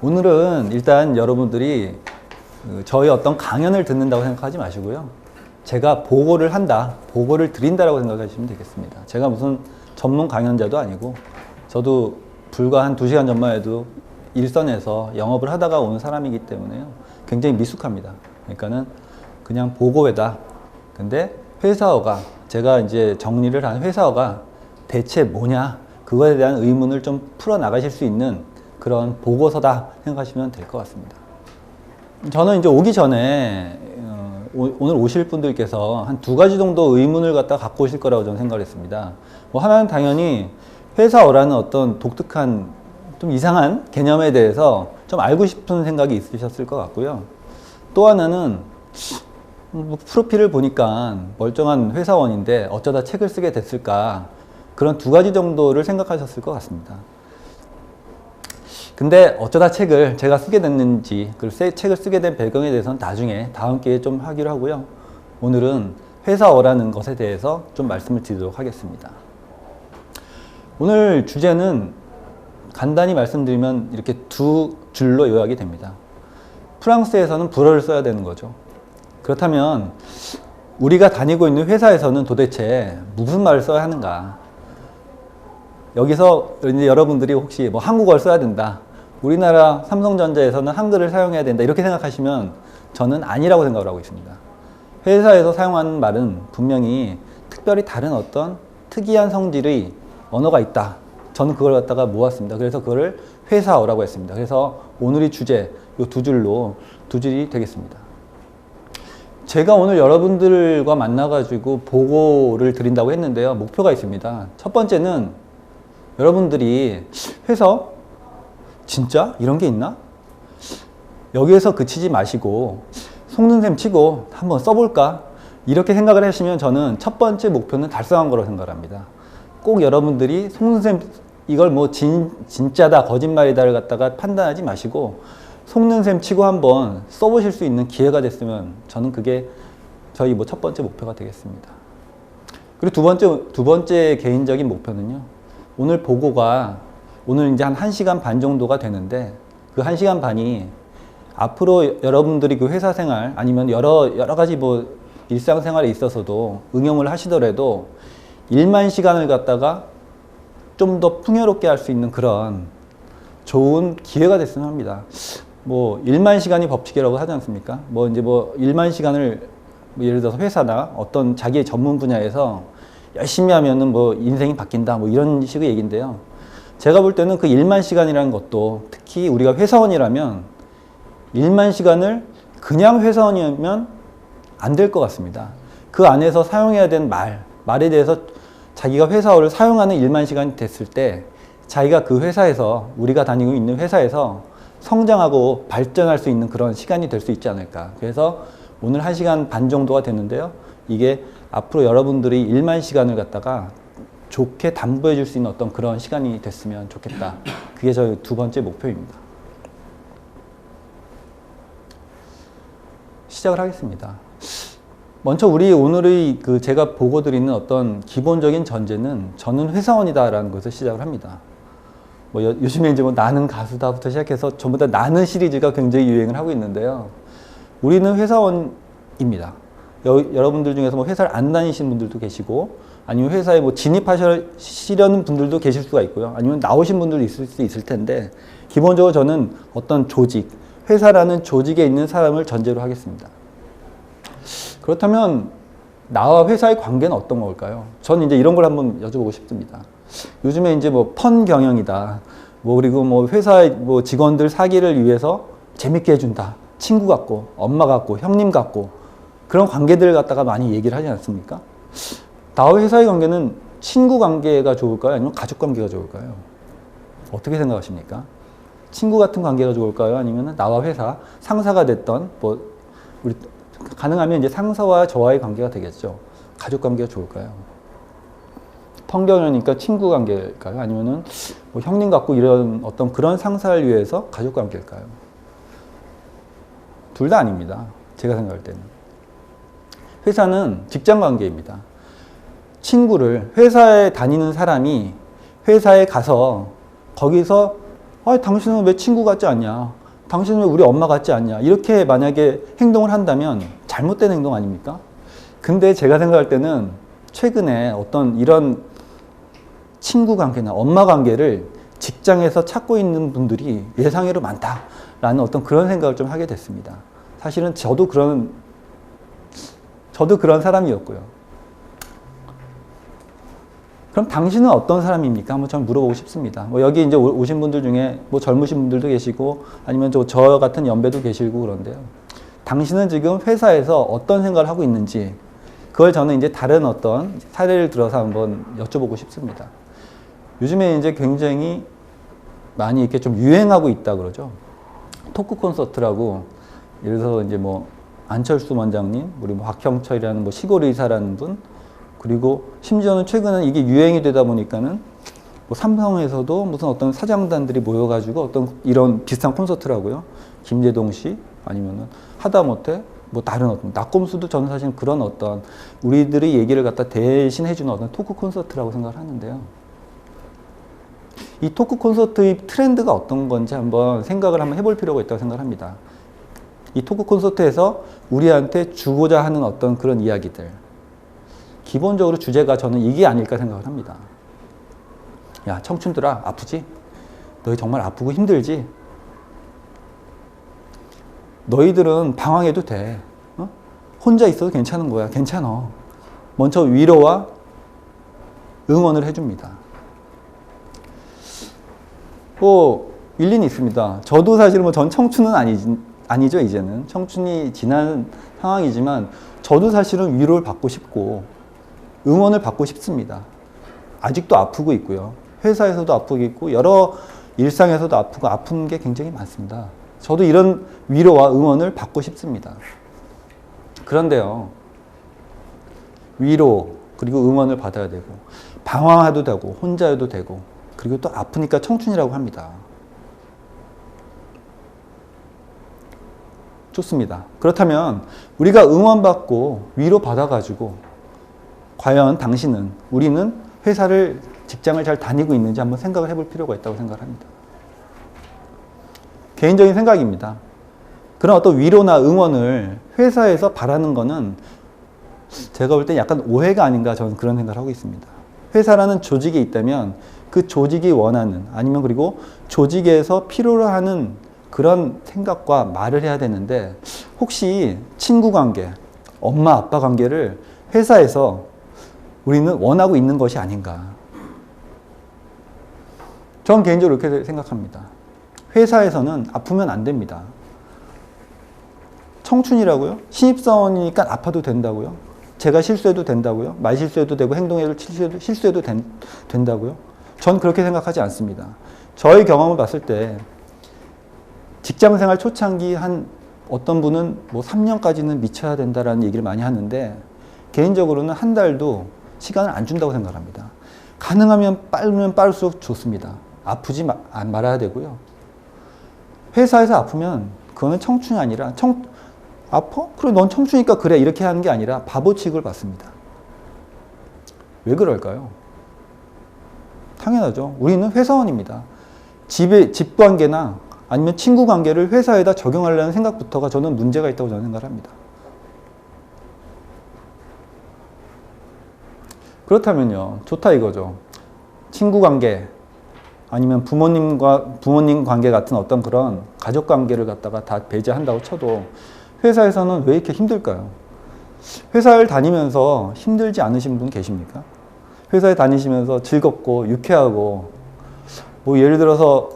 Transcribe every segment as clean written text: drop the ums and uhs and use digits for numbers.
오늘은 일단 여러분들이 저희 어떤 강연을 듣는다고 생각하지 마시고요. 제가 보고를 한다, 보고를 드린다라고 생각하시면 되겠습니다. 제가 무슨 전문 강연자도 아니고 저도 불과 한 2시간 전만 해도 일선에서 영업을 하다가 온 사람이기 때문에요. 굉장히 미숙합니다. 그러니까는 그냥 보고회다. 근데 회사어가, 제가 이제 정리를 한 회사어가 대체 뭐냐, 그거에 대한 의문을 좀 풀어나가실 수 있는 그런 보고서다 생각하시면 될 것 같습니다. 저는 이제 오기 전에 오늘 오실 분들께서 한 2가지 정도 의문을 갖고 오실 거라고 저는 생각을 했습니다. 하나는 당연히 회사어라는 어떤 독특한 좀 이상한 개념에 대해서 좀 알고 싶은 생각이 있으셨을 것 같고요. 또 하나는 프로필을 보니까 멀쩡한 회사원인데 어쩌다 책을 쓰게 됐을까, 그런 2가지 정도를 생각하셨을 것 같습니다. 근데 어쩌다 책을 제가 쓰게 됐는지, 그리고 책을 쓰게 된 배경에 대해서는 나중에 다음 기회에 좀 하기로 하고요. 오늘은 회사어라는 것에 대해서 좀 말씀을 드리도록 하겠습니다. 오늘 주제는 간단히 말씀드리면 이렇게 2줄로 요약이 됩니다. 프랑스에서는 불어를 써야 되는 거죠. 그렇다면 우리가 다니고 있는 회사에서는 도대체 무슨 말을 써야 하는가? 여기서 이제 여러분들이 혹시 한국어를 써야 된다, 우리나라 삼성전자에서는 한글을 사용해야 된다, 이렇게 생각하시면 저는 아니라고 생각을 하고 있습니다. 회사에서 사용하는 말은 분명히 특별히 다른 어떤 특이한 성질의 언어가 있다. 저는 그걸 갖다가 모았습니다. 그래서 그거를 회사어라고 했습니다. 그래서 오늘의 주제, 이 2줄이 되겠습니다. 제가 오늘 여러분들과 만나가지고 보고를 드린다고 했는데요. 목표가 있습니다. 첫 번째는 여러분들이 회사어? 진짜? 이런 게 있나? 여기에서 그치지 마시고 속는 셈 치고 한번 써볼까? 이렇게 생각을 하시면 저는 첫 번째 목표는 달성한 거라고 생각합니다. 꼭 여러분들이 속는 셈, 이걸 진짜다, 거짓말이다를 갖다가 판단하지 마시고 속는 셈 치고 한번 써보실 수 있는 기회가 됐으면 저는 그게 저희 첫 번째 목표가 되겠습니다. 그리고 두 번째 개인적인 목표는요. 오늘 보고가 오늘 이제 한 1시간 반 정도가 되는데 그 1시간 반이 앞으로 여러분들이 그 회사 생활 아니면 여러 가지 일상생활에 있어서도 응용을 하시더라도 1만 시간을 갖다가 좀 더 풍요롭게 할 수 있는 그런 좋은 기회가 됐으면 합니다. 1만 시간이 법칙이라고 하지 않습니까? 1만 시간을 예를 들어서 회사나 어떤 자기의 전문 분야에서 열심히 하면은 인생이 바뀐다, 이런 식의 얘기인데요. 제가 볼 때는 그 1만 시간이라는 것도 특히 우리가 회사원이라면 1만 시간을 그냥 회사원이면 안 될 것 같습니다. 그 안에서 사용해야 되는 말에 대해서 자기가 회사어를 사용하는 1만 시간이 됐을 때 자기가 그 회사에서, 우리가 다니고 있는 회사에서 성장하고 발전할 수 있는 그런 시간이 될 수 있지 않을까. 그래서 오늘 1시간 반 정도가 됐는데요. 이게 앞으로 여러분들이 1만 시간을 갖다가 좋게 담보해 줄 수 있는 어떤 그런 시간이 됐으면 좋겠다. 그게 저희 2번째 목표입니다. 시작을 하겠습니다. 먼저 오늘의 제가 보고 드리는 어떤 기본적인 전제는 저는 회사원이다라는 것을 시작을 합니다. 요즘에 이제 나는 가수다부터 시작해서 전부 다 나는 시리즈가 굉장히 유행을 하고 있는데요. 우리는 회사원입니다. 여러분들 중에서 회사를 안 다니시는 분들도 계시고, 아니면 회사에 진입하시려는 분들도 계실 수가 있고요. 아니면 나오신 분들도 있을 수 있을 텐데, 기본적으로 저는 어떤 조직, 회사라는 조직에 있는 사람을 전제로 하겠습니다. 그렇다면 나와 회사의 관계는 어떤 걸까요? 저는 이제 이런 걸 한번 여쭤보고 싶습니다. 요즘에 이제 펀 경영이다, 그리고 회사의 직원들 사기를 위해서 재밌게 해준다, 친구 같고 엄마 같고 형님 같고 그런 관계들을 갖다가 많이 얘기를 하지 않습니까? 나와 회사의 관계는 친구 관계가 좋을까요? 아니면 가족 관계가 좋을까요? 어떻게 생각하십니까? 친구 같은 관계가 좋을까요? 아니면 나와 회사, 상사가 됐던 우리 가능하면 이제 상사와 저와의 관계가 되겠죠. 가족 관계가 좋을까요? 펑경이니까 친구 관계일까요? 아니면은 형님 같고 이런 어떤 그런 상사를 위해서 가족 관계일까요? 둘 다 아닙니다. 제가 생각할 때는. 회사는 직장 관계입니다. 회사에 다니는 사람이 회사에 가서 거기서 아, 당신은 왜 친구 같지 않냐? 당신은 왜 우리 엄마 같지 않냐? 이렇게 만약에 행동을 한다면 잘못된 행동 아닙니까? 근데 제가 생각할 때는 최근에 어떤 이런 친구 관계나 엄마 관계를 직장에서 찾고 있는 분들이 예상외로 많다라는 어떤 그런 생각을 좀 하게 됐습니다. 사실은 저도 그런 사람이었고요. 그럼 당신은 어떤 사람입니까? 한번 좀 물어보고 싶습니다. 뭐 여기 이제 오신 분들 중에 뭐 젊으신 분들도 계시고 아니면 저 같은 연배도 계시고 그런데요. 당신은 지금 회사에서 어떤 생각을 하고 있는지 그걸 저는 이제 다른 어떤 사례를 들어서 한번 여쭤보고 싶습니다. 요즘에 이제 굉장히 많이 이렇게 좀 유행하고 있다 그러죠. 토크 콘서트라고 예를 들어서 이제 뭐 안철수 원장님, 우리 뭐 박형철이라는 뭐 시골 의사라는 분, 그리고 심지어는 최근에 이게 유행이 되다 보니까는 뭐 삼성에서도 무슨 어떤 사장단들이 모여가지고 어떤 이런 비슷한 콘서트라고요. 김재동 씨 아니면은 하다못해 뭐 다른 어떤 낙검수도 저는 사실 그런 어떤 우리들의 얘기를 갖다 대신해주는 어떤 토크 콘서트라고 생각을 하는데요. 이 토크 콘서트의 트렌드가 어떤 건지 한번 생각을 한번 해볼 필요가 있다고 생각합니다. 이 토크 콘서트에서 우리한테 주고자 하는 어떤 그런 이야기들, 기본적으로 주제가 저는 이게 아닐까 생각을 합니다. 야, 청춘들아, 아프지? 너희 정말 아프고 힘들지? 너희들은 방황해도 돼. 어? 혼자 있어도 괜찮은 거야. 괜찮아. 먼저 위로와 응원을 해줍니다. 뭐 일리는 있습니다. 저도 사실 뭐 전 청춘은 아니죠. 이제는 청춘이 지난 상황이지만 저도 사실은 위로를 받고 싶고 응원을 받고 싶습니다. 아직도 아프고 있고요. 회사에서도 아프고 있고 여러 일상에서도 아프고 아픈 게 굉장히 많습니다. 저도 이런 위로와 응원을 받고 싶습니다. 그런데요, 위로 그리고 응원을 받아야 되고 방황해도 되고 혼자여도 되고 그리고 또 아프니까 청춘이라고 합니다. 좋습니다. 그렇다면 우리가 응원받고 위로받아가지고 과연 우리는 직장을 잘 다니고 있는지 한번 생각을 해볼 필요가 있다고 생각합니다. 개인적인 생각입니다. 그런 어떤 위로나 응원을 회사에서 바라는 거는 제가 볼 때 약간 오해가 아닌가 저는 그런 생각을 하고 있습니다. 회사라는 조직이 있다면 그 조직이 원하는 아니면 그리고 조직에서 필요로 하는 그런 생각과 말을 해야 되는데 혹시 친구 관계, 엄마 아빠 관계를 회사에서 우리는 원하고 있는 것이 아닌가. 전 개인적으로 그렇게 생각합니다. 회사에서는 아프면 안 됩니다. 청춘이라고요? 신입사원이니까 아파도 된다고요? 제가 실수해도 된다고요? 말 실수해도 되고 행동에도 실수해도 된다고요? 전 그렇게 생각하지 않습니다. 저의 경험을 봤을 때 직장생활 초창기 한 어떤 분은 뭐 3년까지는 미쳐야 된다라는 얘기를 많이 하는데 개인적으로는 한 달도 시간을 안 준다고 생각합니다. 가능하면 빠르면 빠를수록 좋습니다. 아프지 말아야 되고요. 회사에서 아프면 그거는 청춘이 아니라 아파? 그래 넌 청춘이니까 그래 이렇게 하는 게 아니라 바보 취급을 받습니다. 왜 그럴까요? 당연하죠. 우리는 회사원입니다. 집 관계나 아니면 친구 관계를 회사에다 적용하려는 생각부터가 저는 문제가 있다고 저는 생각을 합니다. 그렇다면요, 좋다 이거죠. 친구 관계 아니면 부모님 관계 같은 어떤 그런 가족 관계를 갖다가 다 배제한다고 쳐도 회사에서는 왜 이렇게 힘들까요? 회사를 다니면서 힘들지 않으신 분 계십니까? 회사에 다니시면서 즐겁고 유쾌하고 뭐 예를 들어서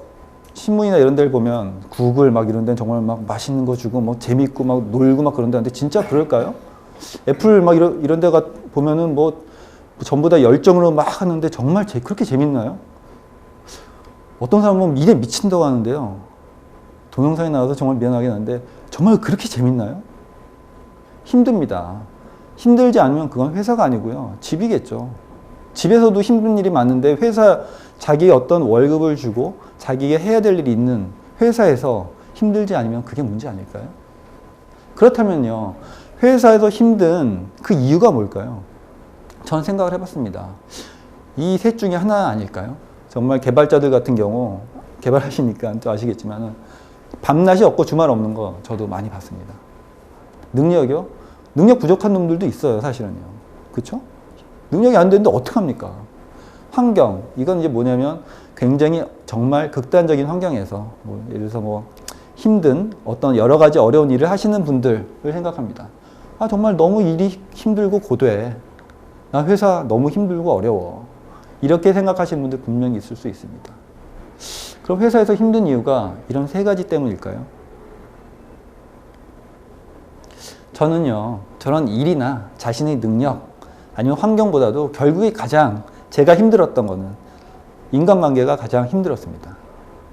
신문이나 이런 데를 보면 구글 막 이런 데는 정말 막 맛있는 거 주고 뭐 재밌고 막 놀고 막 그런 데인데 진짜 그럴까요? 애플 막 이런 데가 보면은 뭐 전부 다 열정으로 막 하는데 정말 그렇게 재밌나요? 어떤 사람은 일에 미친다고 하는데요. 동영상에 나와서 정말 미안하긴 한데 정말 그렇게 재밌나요? 힘듭니다. 힘들지 않으면 그건 회사가 아니고요. 집이겠죠. 집에서도 힘든 일이 많은데 자기 어떤 월급을 주고 자기가 해야 될 일이 있는 회사에서 힘들지 않으면 그게 문제 아닐까요? 그렇다면요. 회사에서 힘든 그 이유가 뭘까요? 전 생각을 해봤습니다. 이 셋 중에 하나 아닐까요? 정말 개발자들 같은 경우 개발하시니까 또 아시겠지만은 밤낮이 없고 주말 없는 거 저도 많이 봤습니다. 능력이요? 능력 부족한 놈들도 있어요, 사실은요. 그쵸? 능력이 안 되는데 어떡합니까? 환경, 이건 이제 뭐냐면 굉장히 정말 극단적인 환경에서 예를 들어서 힘든 어떤 여러 가지 어려운 일을 하시는 분들을 생각합니다. 아, 정말 너무 일이 힘들고 고돼. 나 회사 너무 힘들고 어려워. 이렇게 생각하시는 분들 분명히 있을 수 있습니다. 그럼 회사에서 힘든 이유가 이런 세 가지 때문일까요? 저는요, 저런 일이나 자신의 능력, 아니면 환경보다도 결국에 가장 제가 힘들었던 거는 인간관계가 가장 힘들었습니다.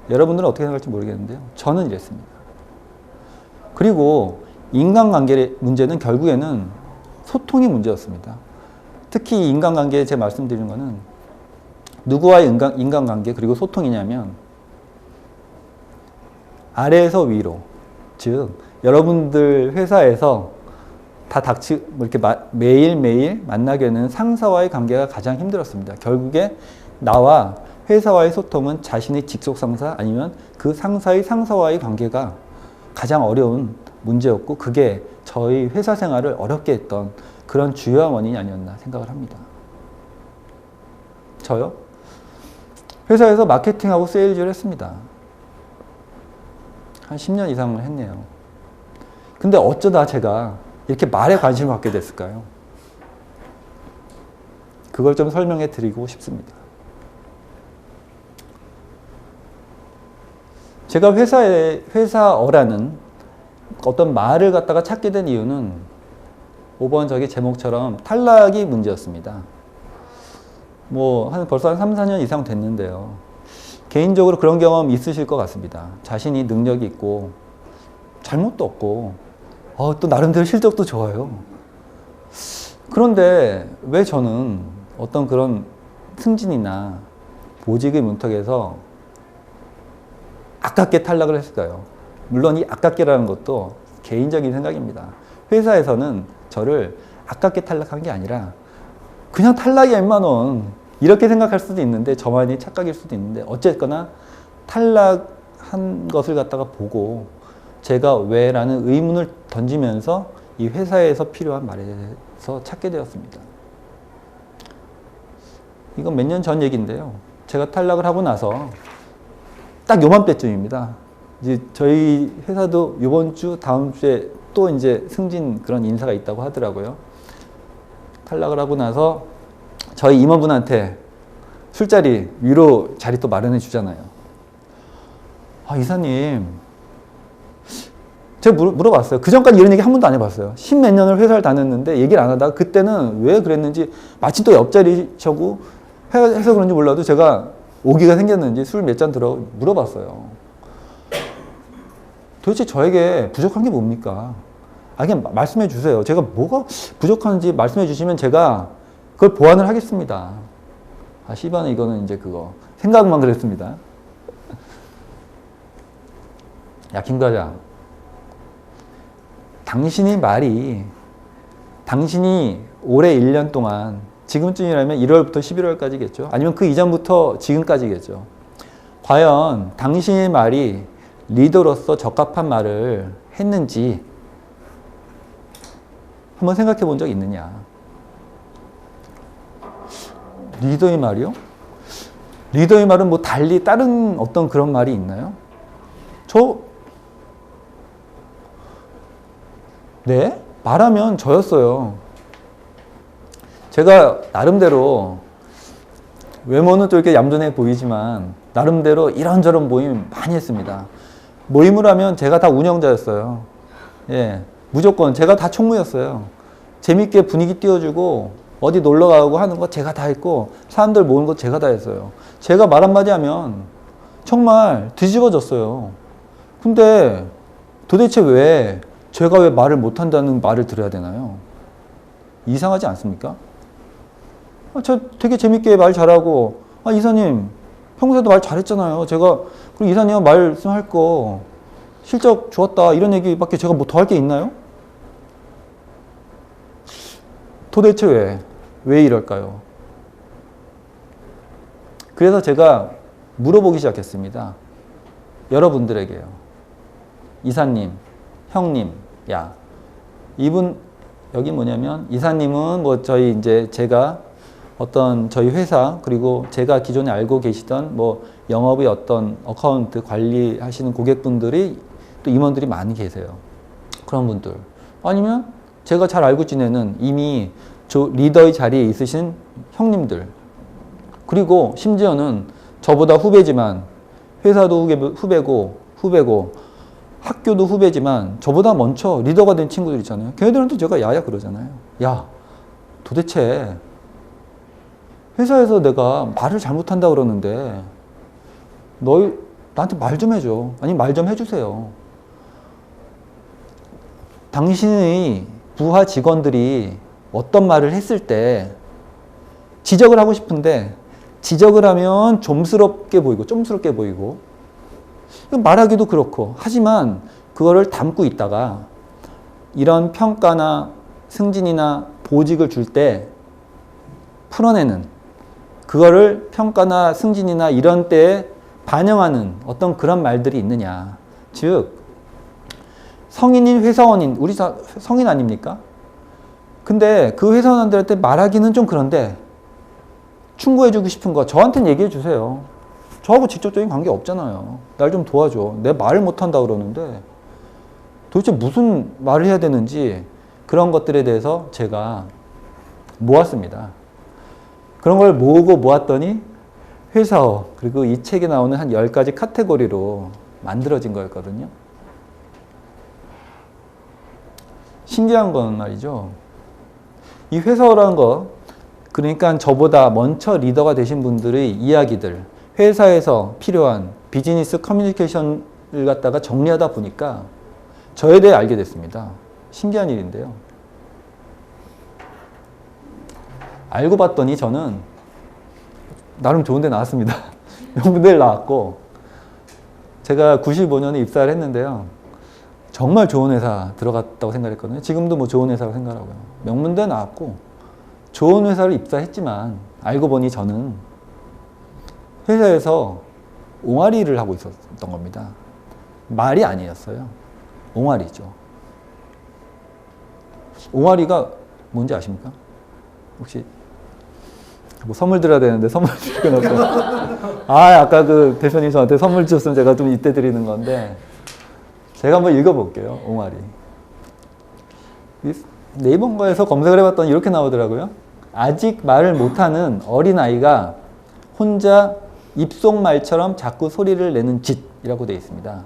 여러분들은 어떻게 생각할지 모르겠는데요. 저는 이랬습니다. 그리고 인간관계의 문제는 결국에는 소통이 문제였습니다. 특히 인간관계에 제가 말씀드리는 거는 누구와의 인간관계 그리고 소통이냐면 아래에서 위로, 즉 여러분들 회사에서 다 이렇게 매일매일 만나게 되는 상사와의 관계가 가장 힘들었습니다. 결국에 나와 회사와의 소통은 자신의 직속 상사 아니면 그 상사의 상사와의 관계가 가장 어려운 문제였고 그게 저희 회사 생활을 어렵게 했던 그런 주요한 원인이 아니었나 생각을 합니다. 저요? 회사에서 마케팅하고 세일즈를 했습니다. 한 10년 이상을 했네요. 근데 어쩌다 제가 이렇게 말에 관심을 갖게 됐을까요? 그걸 좀 설명해 드리고 싶습니다. 제가 회사어라는 어떤 말을 갖다가 찾게 된 이유는 5번 저기 제목처럼 탈락이 문제였습니다. 벌써 한 3, 4년 이상 됐는데요. 개인적으로 그런 경험 있으실 것 같습니다. 자신이 능력이 있고 잘못도 없고 또 나름대로 실적도 좋아요. 그런데 왜 저는 어떤 그런 승진이나 보직의 문턱에서 아깝게 탈락을 했을까요? 물론 이 아깝게라는 것도 개인적인 생각입니다. 회사에서는 저를 아깝게 탈락한 게 아니라 그냥 탈락이야 임만원 이렇게 생각할 수도 있는데 저만의 착각일 수도 있는데 어쨌거나 탈락한 것을 갖다가 보고 제가 왜 라는 의문을 던지면서 이 회사에서 필요한 말에서 찾게 되었습니다. 이건 몇 년 전 얘기인데요. 제가 탈락을 하고 나서 딱 요맘때쯤입니다. 이제 저희 회사도 이번 주, 다음 주에 또 이제 승진 그런 인사가 있다고 하더라고요. 탈락을 하고 나서 저희 임원분한테 술자리, 위로 자리 또 마련해 주잖아요. 이사님, 제가 물어봤어요. 그 전까지 이런 얘기 한 번도 안 해봤어요. 10몇 년을 회사를 다녔는데 얘기를 안 하다가 그때는 왜 그랬는지 마침 또 옆자리셔고 해서 그런지 몰라도 제가 오기가 생겼는지 술 몇 잔 들어 물어봤어요. 도대체 저에게 부족한 게 뭡니까? 그냥 말씀해 주세요. 제가 뭐가 부족한지 말씀해 주시면 제가 그걸 보완을 하겠습니다. 씨발은 이거는 이제 그거. 생각만 그랬습니다. 야, 김 과장. 당신이 올해 1년 동안 지금쯤이라면 1월부터 11월까지겠죠. 아니면 그 이전부터 지금까지겠죠. 과연 당신의 말이 리더로서 적합한 말을 했는지 한번 생각해 본 적 있느냐. 리더의 말이요? 리더의 말은 달리 다른 어떤 그런 말이 있나요? 네? 말하면 저였어요. 제가 나름대로 외모는 또 이렇게 얌전해 보이지만 나름대로 이런저런 모임 많이 했습니다. 모임을 하면 제가 다 운영자였어요. 예, 무조건 제가 다 총무였어요. 재밌게 분위기 띄워주고 어디 놀러 가고 하는 거 제가 다 했고 사람들 모으는 거 제가 다 했어요. 제가 말 한마디 하면 정말 뒤집어졌어요. 근데 도대체 제가 왜 말을 못한다는 말을 들어야 되나요? 이상하지 않습니까? 저 되게 재밌게 말 잘하고 이사님 평소에도 말 잘했잖아요. 그리고 이사님 말씀할 거 실적 좋았다 이런 얘기밖에 제가 더 할 게 있나요? 도대체 왜 이럴까요? 그래서 제가 물어보기 시작했습니다. 여러분들에게요. 이사님, 형님, 야. 이분, 여기 뭐냐면, 이사님은 뭐 제가 어떤 저희 회사, 그리고 제가 기존에 알고 계시던 뭐 영업의 어떤 어카운트 관리하시는 고객분들이 또 임원들이 많이 계세요. 그런 분들. 아니면 제가 잘 알고 지내는 이미 리더의 자리에 있으신 형님들. 그리고 심지어는 저보다 후배지만 회사도 후배고 학교도 후배지만 저보다 먼저 리더가 된 친구들 있잖아요. 걔네들한테 제가 야야 그러잖아요. 야, 도대체 회사에서 내가 말을 잘못한다 그러는데 너희 나한테 말 좀 해줘. 아니 말 좀 해주세요. 당신의 부하 직원들이 어떤 말을 했을 때 지적을 하고 싶은데 지적을 하면 좀스럽게 보이고 말하기도 그렇고 하지만 그거를 담고 있다가 이런 평가나 승진이나 보직을 줄 때 풀어내는 그거를 평가나 승진이나 이런 때에 반영하는 어떤 그런 말들이 있느냐. 즉 성인인 회사원인 우리 다 성인 아닙니까? 근데 그 회사원들한테 말하기는 좀 그런데 충고해주고 싶은 거 저한테는 얘기해 주세요. 저하고 직접적인 관계 없잖아요. 날 좀 도와줘. 내 말을 못한다 그러는데 도대체 무슨 말을 해야 되는지 그런 것들에 대해서 제가 모았습니다. 그런 걸 모았더니 회사어 그리고 이 책에 나오는 한 10가지 카테고리로 만들어진 거였거든요. 신기한 건 말이죠. 이 회사어라는 거 그러니까 저보다 먼저 리더가 되신 분들의 이야기들 회사에서 필요한 비즈니스 커뮤니케이션을 갖다가 정리하다 보니까 저에 대해 알게 됐습니다. 신기한 일인데요. 알고 봤더니 저는 나름 좋은 데 나왔습니다. 명문대를 나왔고 제가 95년에 입사를 했는데요. 정말 좋은 회사 들어갔다고 생각했거든요. 지금도 뭐 좋은 회사라고 생각하고요. 명문대 나왔고 좋은 회사를 입사했지만 알고 보니 저는 회사에서 옹알이를 하고 있었던 겁니다. 말이 아니었어요. 옹알이죠. 옹알이가 뭔지 아십니까? 혹시 뭐 선물 드려야 되는데 선물 드릴 건 없어요. 아까 그 대표님 저한테 선물 주셨으면 제가 좀 이때 드리는 건데 제가 한번 읽어볼게요. 옹알이. 네이버에서 검색을 해봤더니 이렇게 나오더라고요. 아직 말을 못하는 어린아이가 혼자 입속말처럼 자꾸 소리를 내는 짓이라고 되어 있습니다.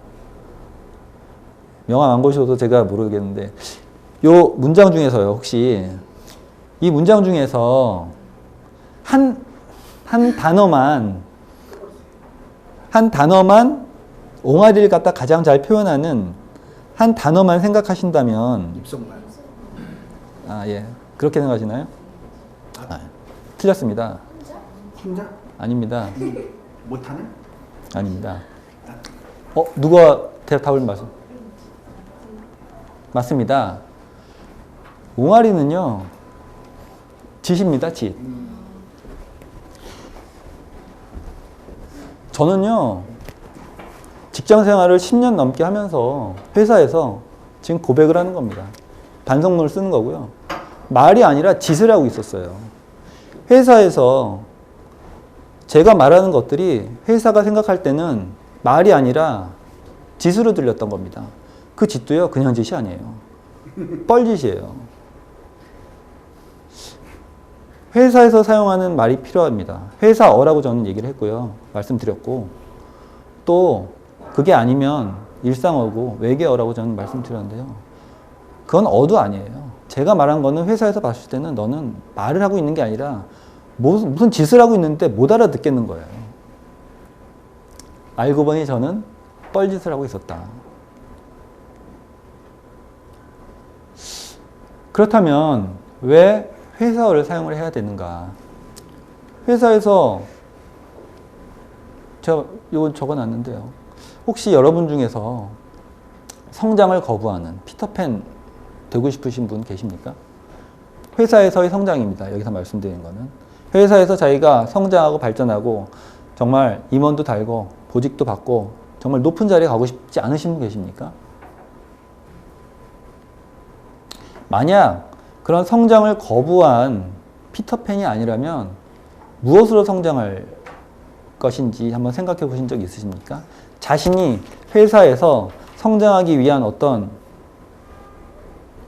명함 안 보셔도 제가 모르겠는데 요 문장 중에서요. 혹시 이 문장 중에서 한 단어만 옹알이를 갖다 가장 잘 표현하는 한 단어만 생각하신다면 입속말. 예. 그렇게 생각하시나요? 틀렸습니다. 혼자? 아닙니다. 못하는? 아닙니다. 누가 답을 맞습니다. 옹알이는요. 짓입니다. 짓. 저는요. 직장 생활을 10년 넘게 하면서 회사에서 지금 고백을 하는 겁니다. 반성문을 쓰는 거고요. 말이 아니라 짓을 하고 있었어요. 회사에서 제가 말하는 것들이 회사가 생각할 때는 말이 아니라 짓으로 들렸던 겁니다. 그 짓도요, 그냥 짓이 아니에요. 뻘짓이에요. 회사에서 사용하는 말이 필요합니다. 회사어라고 저는 얘기를 했고요. 말씀드렸고, 또 그게 아니면 일상어고 외계어라고 저는 말씀드렸는데요. 그건 어도 아니에요. 제가 말한 거는 회사에서 봤을 때는 너는 말을 하고 있는 게 아니라 무슨 짓을 하고 있는데 못 알아듣겠는 거예요. 알고 보니 저는 뻘짓을 하고 있었다. 그렇다면 왜 회사어를 사용을 해야 되는가? 회사에서 제가 이건 적어놨는데요. 혹시 여러분 중에서 성장을 거부하는 피터팬 되고 싶으신 분 계십니까? 회사에서의 성장입니다. 여기서 말씀드리는 거는. 회사에서 자기가 성장하고 발전하고 정말 임원도 달고 보직도 받고 정말 높은 자리에 가고 싶지 않으신 분 계십니까? 만약 그런 성장을 거부한 피터팬이 아니라면 무엇으로 성장할 것인지 한번 생각해 보신 적 있으십니까? 자신이 회사에서 성장하기 위한 어떤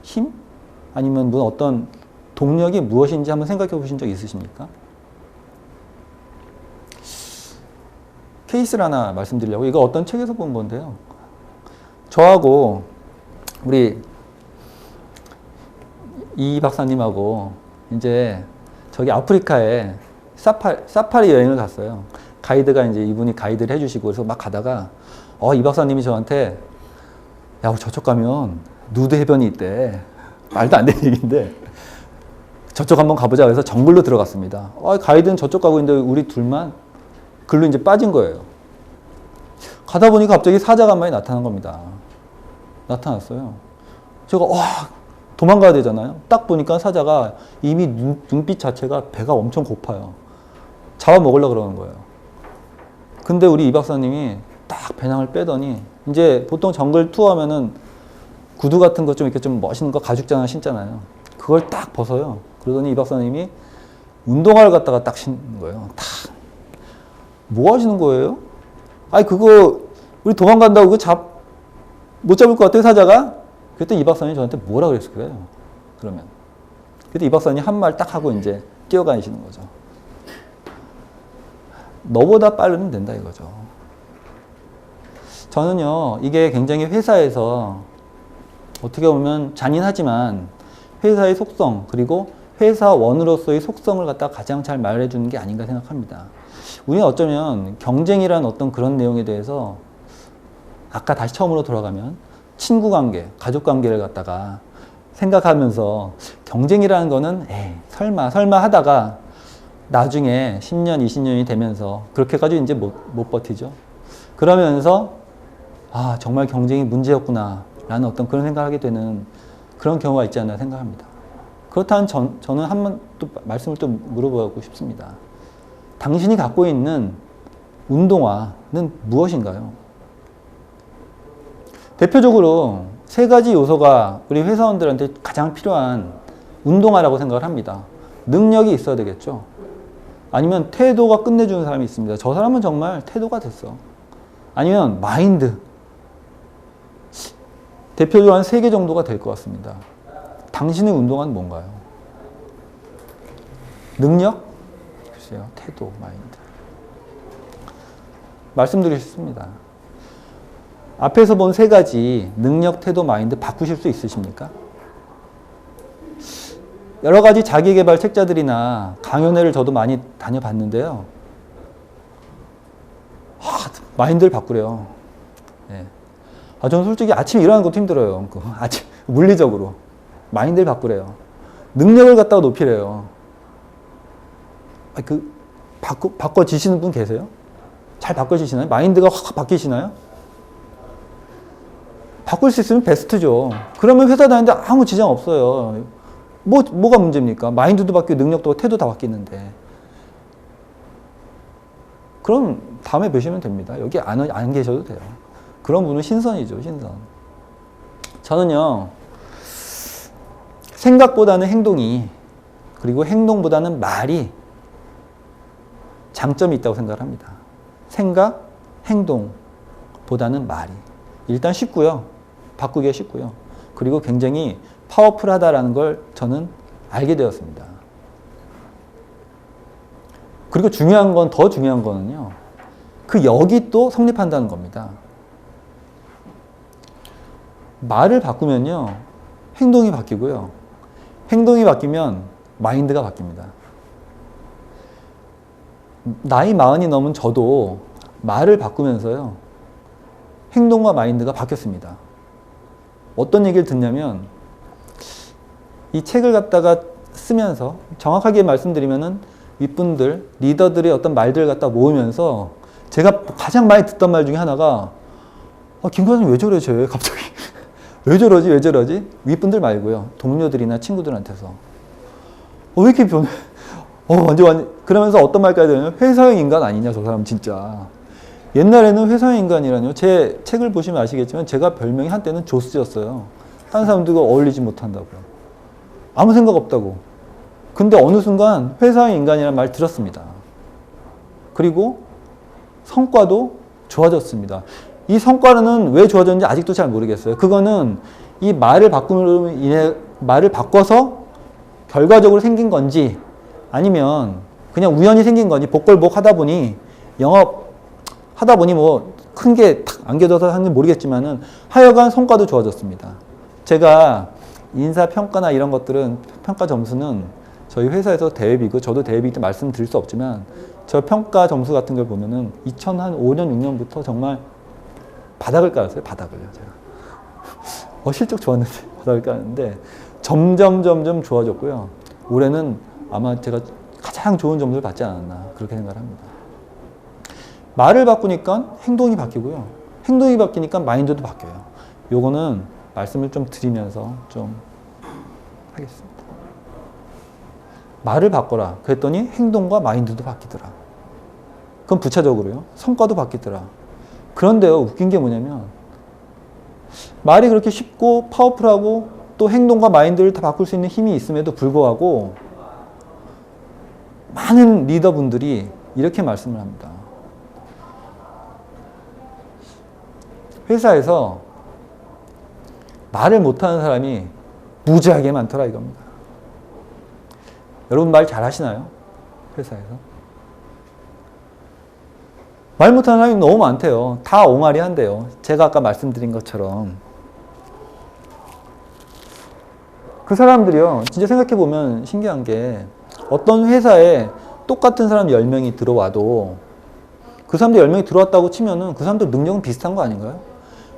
힘? 아니면 어떤 동력이 무엇인지 한번 생각해 보신 적 있으십니까? 케이스를 하나 말씀드리려고. 이거 어떤 책에서 본 건데요. 저하고 우리 이 박사님하고 이제 저기 아프리카에 사파리 여행을 갔어요. 가이드가 이제 이분이 가이드를 해주시고 그래서 막 가다가 이 박사님이 저한테 야, 우리 저쪽 가면 누드 해변이 있대. 말도 안 되는 얘기인데 저쪽 한번 가보자 해서 정글로 들어갔습니다. 가이드는 저쪽 가고 있는데 우리 둘만 글로 이제 빠진 거예요. 가다 보니까 갑자기 사자가 한 마리 나타난 겁니다. 나타났어요. 제가 도망가야 되잖아요. 딱 보니까 사자가 이미 눈빛 자체가 배가 엄청 고파요. 잡아먹으려고 그러는 거예요. 근데 우리 이 박사님이 딱 배낭을 빼더니 이제 보통 정글 투어하면은 구두 같은 거 좀 이렇게 좀 멋있는 거 가죽장 하나 신잖아요. 그걸 딱 벗어요. 그러더니 이 박사님이 운동화를 갖다가 딱 신는 거예요. 탁. 뭐 하시는 거예요? 아니 그거 우리 도망간다고 그거 못 잡을 것 같아요 사자가? 그랬더니 이 박사님이 저한테 뭐라 그랬을 거예요. 그러면 그때 이 박사님이 한 말 딱 하고 이제 뛰어가시는 거죠. 너보다 빠르면 된다 이거죠. 저는요 이게 굉장히 회사에서 어떻게 보면 잔인하지만 회사의 속성 그리고 회사원으로서의 속성을 갖다가 가장 잘 말해주는 게 아닌가 생각합니다. 우리는 어쩌면 경쟁이라는 어떤 그런 내용에 대해서 아까 다시 처음으로 돌아가면 친구관계, 가족관계를 갖다가 생각하면서 경쟁이라는 거는 설마 하다가 나중에 10년, 20년이 되면서 그렇게까지 이제 못 버티죠. 그러면서 정말 경쟁이 문제였구나 라는 어떤 그런 생각을 하게 되는 그런 경우가 있지 않나 생각합니다. 그렇다면 저는 한번 또 말씀을 또 물어보고 싶습니다. 당신이 갖고 있는 운동화는 무엇인가요? 대표적으로 세 가지 요소가 우리 회사원들한테 가장 필요한 운동화라고 생각을 합니다. 능력이 있어야 되겠죠. 아니면 태도가 끝내주는 사람이 있습니다. 저 사람은 정말 태도가 됐어. 아니면 마인드. 대표적으로 한 3개 정도가 될 것 같습니다. 당신의 운동화는 뭔가요? 능력? 글쎄요. 태도, 마인드. 말씀드리겠습니다. 앞에서 본 3가지 능력, 태도, 마인드 바꾸실 수 있으십니까? 여러 가지 자기계발 책자들이나 강연회를 저도 많이 다녀봤는데요. 마인드를 바꾸래요. 네. 저는 솔직히 아침에 일어나는 것도 힘들어요. 물리적으로. 마인드를 바꾸래요. 능력을 갖다가 높이래요. 바꿔지시는 분 계세요? 잘 바꿔지시나요? 마인드가 확 바뀌시나요? 바꿀 수 있으면 베스트죠. 그러면 회사 다니는데 아무 지장 없어요. 뭐가 문제입니까? 마인드도 바뀌고 능력도 태도 다 바뀌는데. 그럼 다음에 뵈시면 됩니다. 여기 안 계셔도 돼요. 그런 분은 신선이죠, 신선. 저는요, 생각보다는 행동이, 그리고 행동보다는 말이 장점이 있다고 생각을 합니다. 생각, 행동보다는 말이. 일단 쉽고요. 바꾸기가 쉽고요. 그리고 굉장히 파워풀하다라는 걸 저는 알게 되었습니다. 그리고 더 중요한 거는요. 그 역이 또 성립한다는 겁니다. 말을 바꾸면요. 행동이 바뀌고요. 행동이 바뀌면 마인드가 바뀝니다. 나이 40이 넘은 저도 말을 바꾸면서요. 행동과 마인드가 바뀌었습니다. 어떤 얘기를 듣냐면 이 책을 갖다가 쓰면서 정확하게 말씀드리면은 윗분들, 리더들의 어떤 말들을 갖다 모으면서 제가 가장 많이 듣던 말 중에 하나가 김 과장님 왜 저래 쟤 갑자기 왜 저러지? 윗분들 말고요. 동료들이나 친구들한테서 왜 이렇게 변해? 완전 그러면서 어떤 말까지 되냐면 회사형 인간 아니냐 저 사람 진짜 옛날에는 회사의 인간이라뇨. 제 책을 보시면 아시겠지만 제가 별명이 한때는 조스였어요. 다른 사람들과 어울리지 못한다고요. 아무 생각 없다고. 근데 어느 순간 회사의 인간이라는 말 들었습니다. 그리고 성과도 좋아졌습니다. 이 성과는 왜 좋아졌는지 아직도 잘 모르겠어요. 그거는 이 말을 바꿔서 결과적으로 생긴 건지 아니면 그냥 우연히 생긴 건지 복걸복 하다 보니 영업 하다 보니 뭐 큰 게 탁 안겨져서 하는지 모르겠지만은 하여간 성과도 좋아졌습니다. 제가 인사평가나 이런 것들은 평가 점수는 저희 회사에서 대회비고 저도 대회비 때 말씀드릴 수 없지만 저 평가 점수 같은 걸 보면은 2005년 6년부터 정말 바닥을 깔았어요. 바닥을요. 제가 실적 좋았는데 바닥을 깔았는데 점점 좋아졌고요. 올해는 아마 제가 가장 좋은 점수를 받지 않았나 그렇게 생각을 합니다. 말을 바꾸니까 행동이 바뀌고요. 행동이 바뀌니까 마인드도 바뀌어요. 요거는 말씀을 좀 드리면서 좀 하겠습니다. 말을 바꿔라. 그랬더니 행동과 마인드도 바뀌더라. 그럼 부차적으로요. 성과도 바뀌더라. 그런데요, 웃긴 게 뭐냐면 말이 그렇게 쉽고 파워풀하고 또 행동과 마인드를 다 바꿀 수 있는 힘이 있음에도 불구하고 많은 리더분들이 이렇게 말씀을 합니다. 회사에서 말을 못하는 사람이 무지하게 많더라 이겁니다. 여러분 말 잘하시나요? 회사에서? 말 못하는 사람이 너무 많대요. 다 옹알이 한대요. 제가 아까 말씀드린 것처럼. 그 사람들이요. 진짜 생각해보면 신기한 게 어떤 회사에 똑같은 사람 10명이 들어와도 그 사람들 10명이 들어왔다고 치면은 그 사람들 능력은 비슷한 거 아닌가요?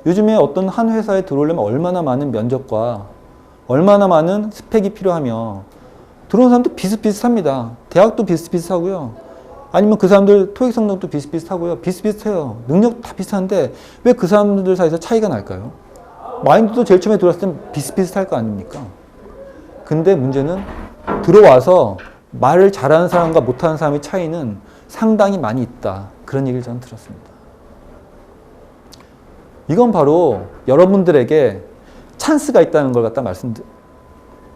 요즘에 어떤 한 회사에 들어오려면 얼마나 많은 면접과 얼마나 많은 스펙이 필요하며 들어온 사람도 비슷비슷합니다. 대학도 비슷비슷하고요. 아니면 그 사람들 토익 성적도 비슷비슷하고요. 비슷비슷해요. 능력 다 비슷한데 왜 그 사람들 사이에서 차이가 날까요? 마인드도 제일 처음에 들어왔을 땐 비슷비슷할 거 아닙니까? 근데 문제는 들어와서 말을 잘하는 사람과 못하는 사람의 차이는 상당히 많이 있다. 그런 얘기를 저는 들었습니다. 이건 바로 여러분들에게 찬스가 있다는 걸 갖다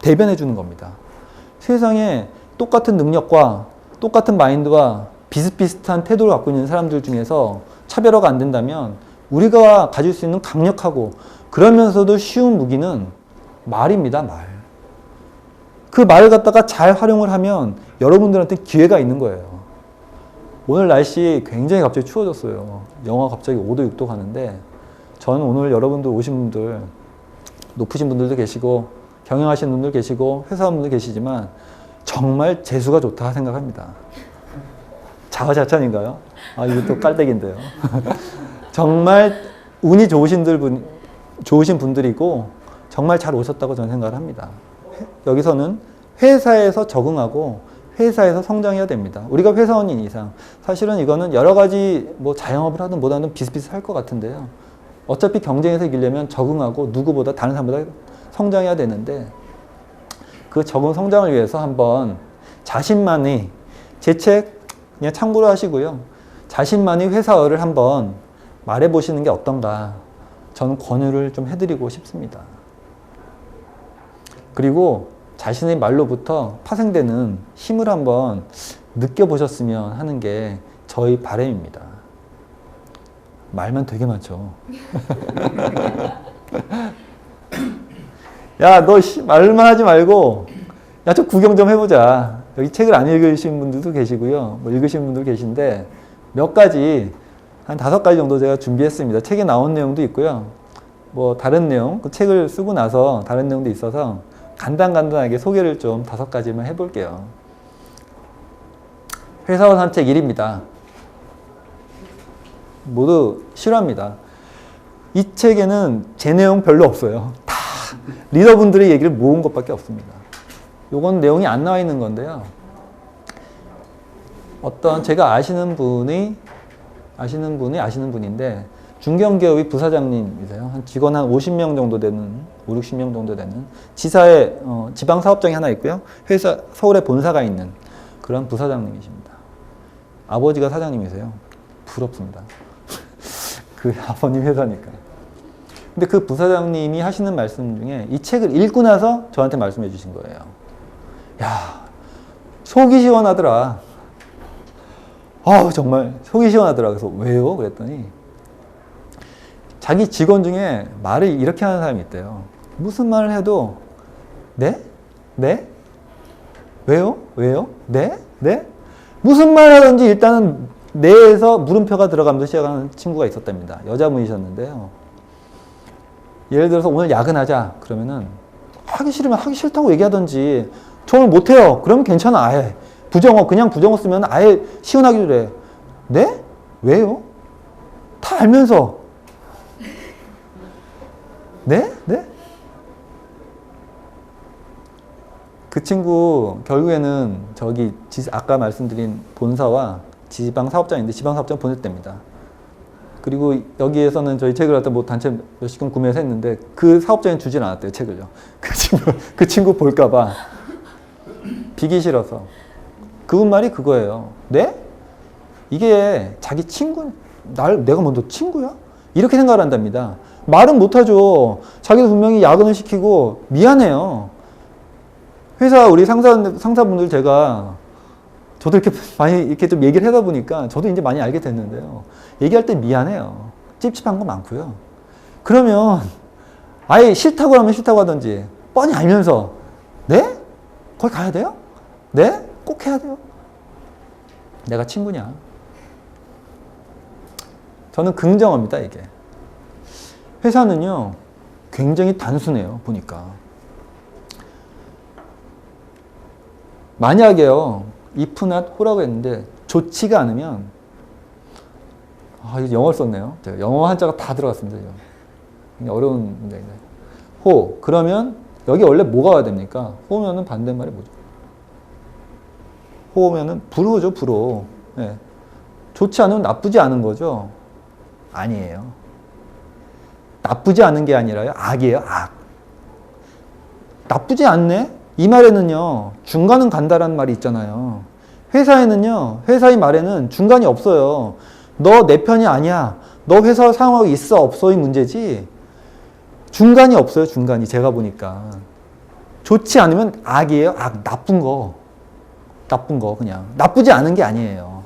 대변해 주는 겁니다. 세상에 똑같은 능력과 똑같은 마인드와 비슷비슷한 태도를 갖고 있는 사람들 중에서 차별화가 안 된다면 우리가 가질 수 있는 강력하고 그러면서도 쉬운 무기는 말입니다. 말. 그 말을 갖다가 잘 활용을 하면 여러분들한테 기회가 있는 거예요. 오늘 날씨 굉장히 갑자기 추워졌어요. 영하 갑자기 5도 6도 가는데 저는 오늘 여러분들 오신 분들 높으신 분들도 계시고 경영하시는 분들 계시고 회사원분들 계시지만 정말 재수가 좋다 생각합니다. 자화자찬인가요? 아, 이것도 깔때기인데요. 정말 운이 좋으신 분들이고 정말 잘 오셨다고 저는 생각을 합니다. 여기서는 회사에서 적응하고 회사에서 성장해야 됩니다. 우리가 회사원인 이상 사실은 이거는 여러 가지 뭐 자영업을 하든 뭐든 비슷비슷할 것 같은데요. 어차피 경쟁에서 이기려면 적응하고 누구보다 다른 사람보다 성장해야 되는데 그 적응 성장을 위해서 한번 자신만이 제 책 그냥 참고로 하시고요. 자신만이 회사어를 한번 말해보시는 게 어떤가 저는 권유를 좀 해드리고 싶습니다. 그리고 자신의 말로부터 파생되는 힘을 한번 느껴보셨으면 하는 게 저희 바람입니다. 말만 되게 많죠. 야, 너 말만 하지 말고 야, 저 구경 좀 해보자. 여기 책을 안 읽으신 분들도 계시고요. 뭐 읽으신 분들도 계신데 몇 가지 한 5가지 정도 제가 준비했습니다. 책에 나온 내용도 있고요. 뭐 다른 내용, 그 책을 쓰고 나서 다른 내용도 있어서 간단하게 소개를 좀 5가지만 해볼게요. 회사원 산책 1입니다. 모두 싫어합니다. 이 책에는 제 내용 별로 없어요. 다 리더분들의 얘기를 모은 것밖에 없습니다. 요건 내용이 안 나와 있는 건데요. 어떤 제가 아시는 분이 아시는 분인데 중견기업의 부사장님이세요. 한 직원 한 50명 정도 되는 5, 60명 정도 되는 지사의 지방 사업장이 하나 있고요. 회사 서울에 본사가 있는 그런 부사장님이십니다. 아버지가 사장님이세요. 부럽습니다. 그 아버님 회사니까. 근데 그 부사장님이 하시는 말씀 중에 이 책을 읽고 나서 저한테 말씀해 주신 거예요. 야, 속이 시원하더라. 정말 속이 시원하더라. 그래서 왜요? 그랬더니 자기 직원 중에 말을 이렇게 하는 사람이 있대요. 무슨 말을 해도 네? 네? 왜요? 왜요? 네? 네? 무슨 말 하든지 일단은 네에서 물음표가 들어가면서 시작하는 친구가 있었답니다. 여자분이셨는데요. 예를 들어서 오늘 야근하자 그러면은 하기 싫으면 하기 싫다고 얘기하든지 저 오늘 못해요. 그러면 괜찮아. 아예 부정어 그냥 부정어 쓰면 아예 시원하게 그래. 네? 왜요? 다 알면서 네? 네? 그 친구 결국에는 저기 아까 말씀드린 본사와 지방 사업장인데 지방 사업장 보냈답니다. 그리고 여기에서는 저희 책을 갖다 뭐 단체 몇십 권 구매해서 했는데 그 사업장에 주진 않았대요, 책을요. 그 친구 볼까봐 비기 싫어서. 그분 말이 그거예요. 네? 이게 자기 친구, 내가 먼저 친구야? 이렇게 생각을 한답니다. 말은 못하죠. 자기도 분명히 야근을 시키고 미안해요. 회사 우리 상사분들 저도 이렇게 많이 이렇게 좀 얘기를 하다 보니까 저도 이제 많이 알게 됐는데요. 얘기할 때 미안해요. 찝찝한 거 많고요. 그러면 아예 싫다고 하면 싫다고 하든지 뻔히 알면서 네? 거기 가야 돼요? 네? 꼭 해야 돼요? 내가 친구냐? 저는 긍정어입니다, 이게. 회사는요, 굉장히 단순해요, 보니까. 만약에요, if not who라고 했는데, 좋지가 않으면, 이거 영어를 썼네요. 제가 영어 한자가 다 들어갔습니다, 이거. 굉장히 어려운 문제인데. 호, 그러면, 여기 원래 뭐가 와야 됩니까? 호면은 반대말이 뭐죠? 호면은 불호죠, 불호. 네. 좋지 않으면 나쁘지 않은 거죠? 아니에요. 나쁘지 않은 게 아니라요, 악이에요, 악. 나쁘지 않네? 이 말에는요, 중간은 간다라는 말이 있잖아요. 회사에는요, 회사의 말에는 중간이 없어요. 너 내 편이 아니야. 너 회사 사용하고 있어, 없어의 문제지. 중간이 없어요, 중간이. 제가 보니까. 좋지 않으면 악이에요, 악. 나쁜 거. 나쁜 거, 그냥. 나쁘지 않은 게 아니에요.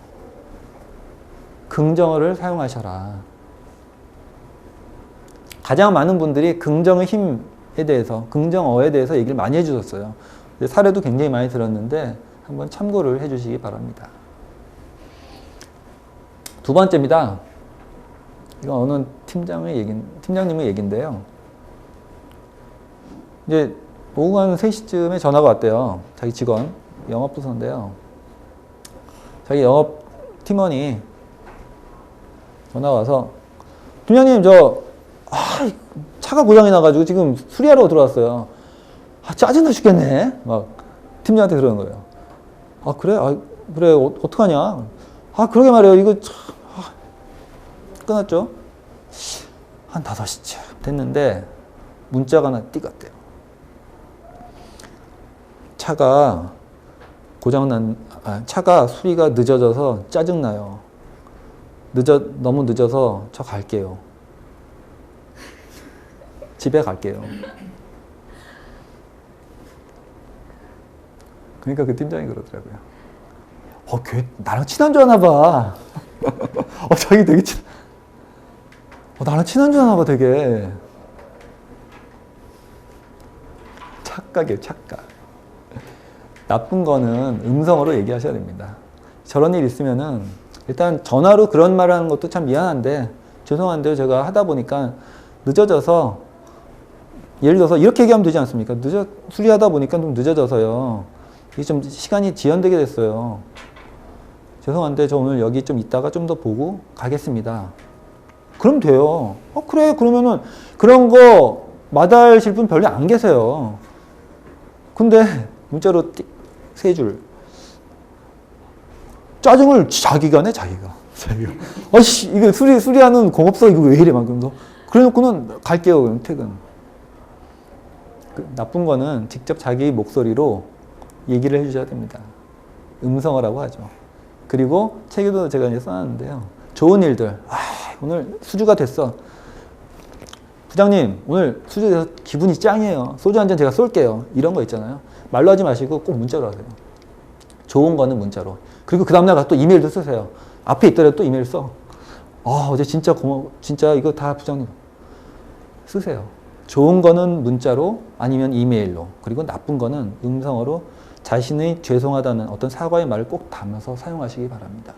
긍정어를 사용하셔라. 가장 많은 분들이 긍정의 힘에 대해서, 긍정어에 대해서 얘기를 많이 해주셨어요. 사례도 굉장히 많이 들었는데 한번 참고를 해주시기 바랍니다. 두 번째입니다. 이건 어느 팀장님의 얘기인데요. 이제 오후 한 3시쯤에 전화가 왔대요. 자기 직원, 영업부서인데요. 자기 영업 팀원이 전화가 와서, 팀장님, 차가 고장이 나가지고 지금 수리하러 들어왔어요. 짜증나 죽겠네. 막, 팀장한테 그러는 거예요. 그래? 그래, 어떡하냐? 그러게 말이에요. 이거 참, 끊었죠? 한 5시쯤 됐는데, 문자가 하나 띄갔대요. 차가 차가 수리가 늦어져서 짜증나요. 너무 늦어서 저 갈게요. 집에 갈게요. 그러니까 그 팀장이 그러더라고요. 걔 나랑 친한 줄 아나 봐. 자기 되게 나랑 친한 줄 아나 봐, 되게. 착각이에요, 착각. 나쁜 거는 음성어로 얘기하셔야 됩니다. 저런 일 있으면은 일단 전화로 그런 말을 하는 것도 참 미안한데 죄송한데요, 제가 하다 보니까 늦어져서, 예를 들어서 이렇게 얘기하면 되지 않습니까? 수리하다 보니까 좀 늦어져서요, 이게 좀 시간이 지연되게 됐어요. 죄송한데 저 오늘 여기 좀 있다가 좀 더 보고 가겠습니다. 그럼 돼요. 그래, 그러면은 그런 거 마다하실 분 별로 안 계세요. 근데 문자로 3줄. 짜증을 자기가 내, 자기가. 이거 수리하는 공업소 이거 왜 이래, 막. 그래 놓고는 갈게요, 그럼 퇴근. 나쁜 거는 직접 자기 목소리로 얘기를 해주셔야 됩니다. 음성어라고 하죠. 그리고 책에도 제가 이제 써놨는데요. 좋은 일들. 오늘 수주가 됐어. 부장님, 오늘 수주돼서 기분이 짱이에요. 소주 한 잔 제가 쏠게요. 이런 거 있잖아요. 말로 하지 마시고 꼭 문자로 하세요. 좋은 거는 문자로. 그리고 그 다음날 가서 또 이메일도 쓰세요. 앞에 있더라도 또 이메일 써. 어제 진짜 고마워. 진짜 이거 다 부장님 쓰세요. 좋은 거는 문자로 아니면 이메일로. 그리고 나쁜 거는 음성어로 자신의 죄송하다는 어떤 사과의 말을 꼭 담아서 사용하시기 바랍니다.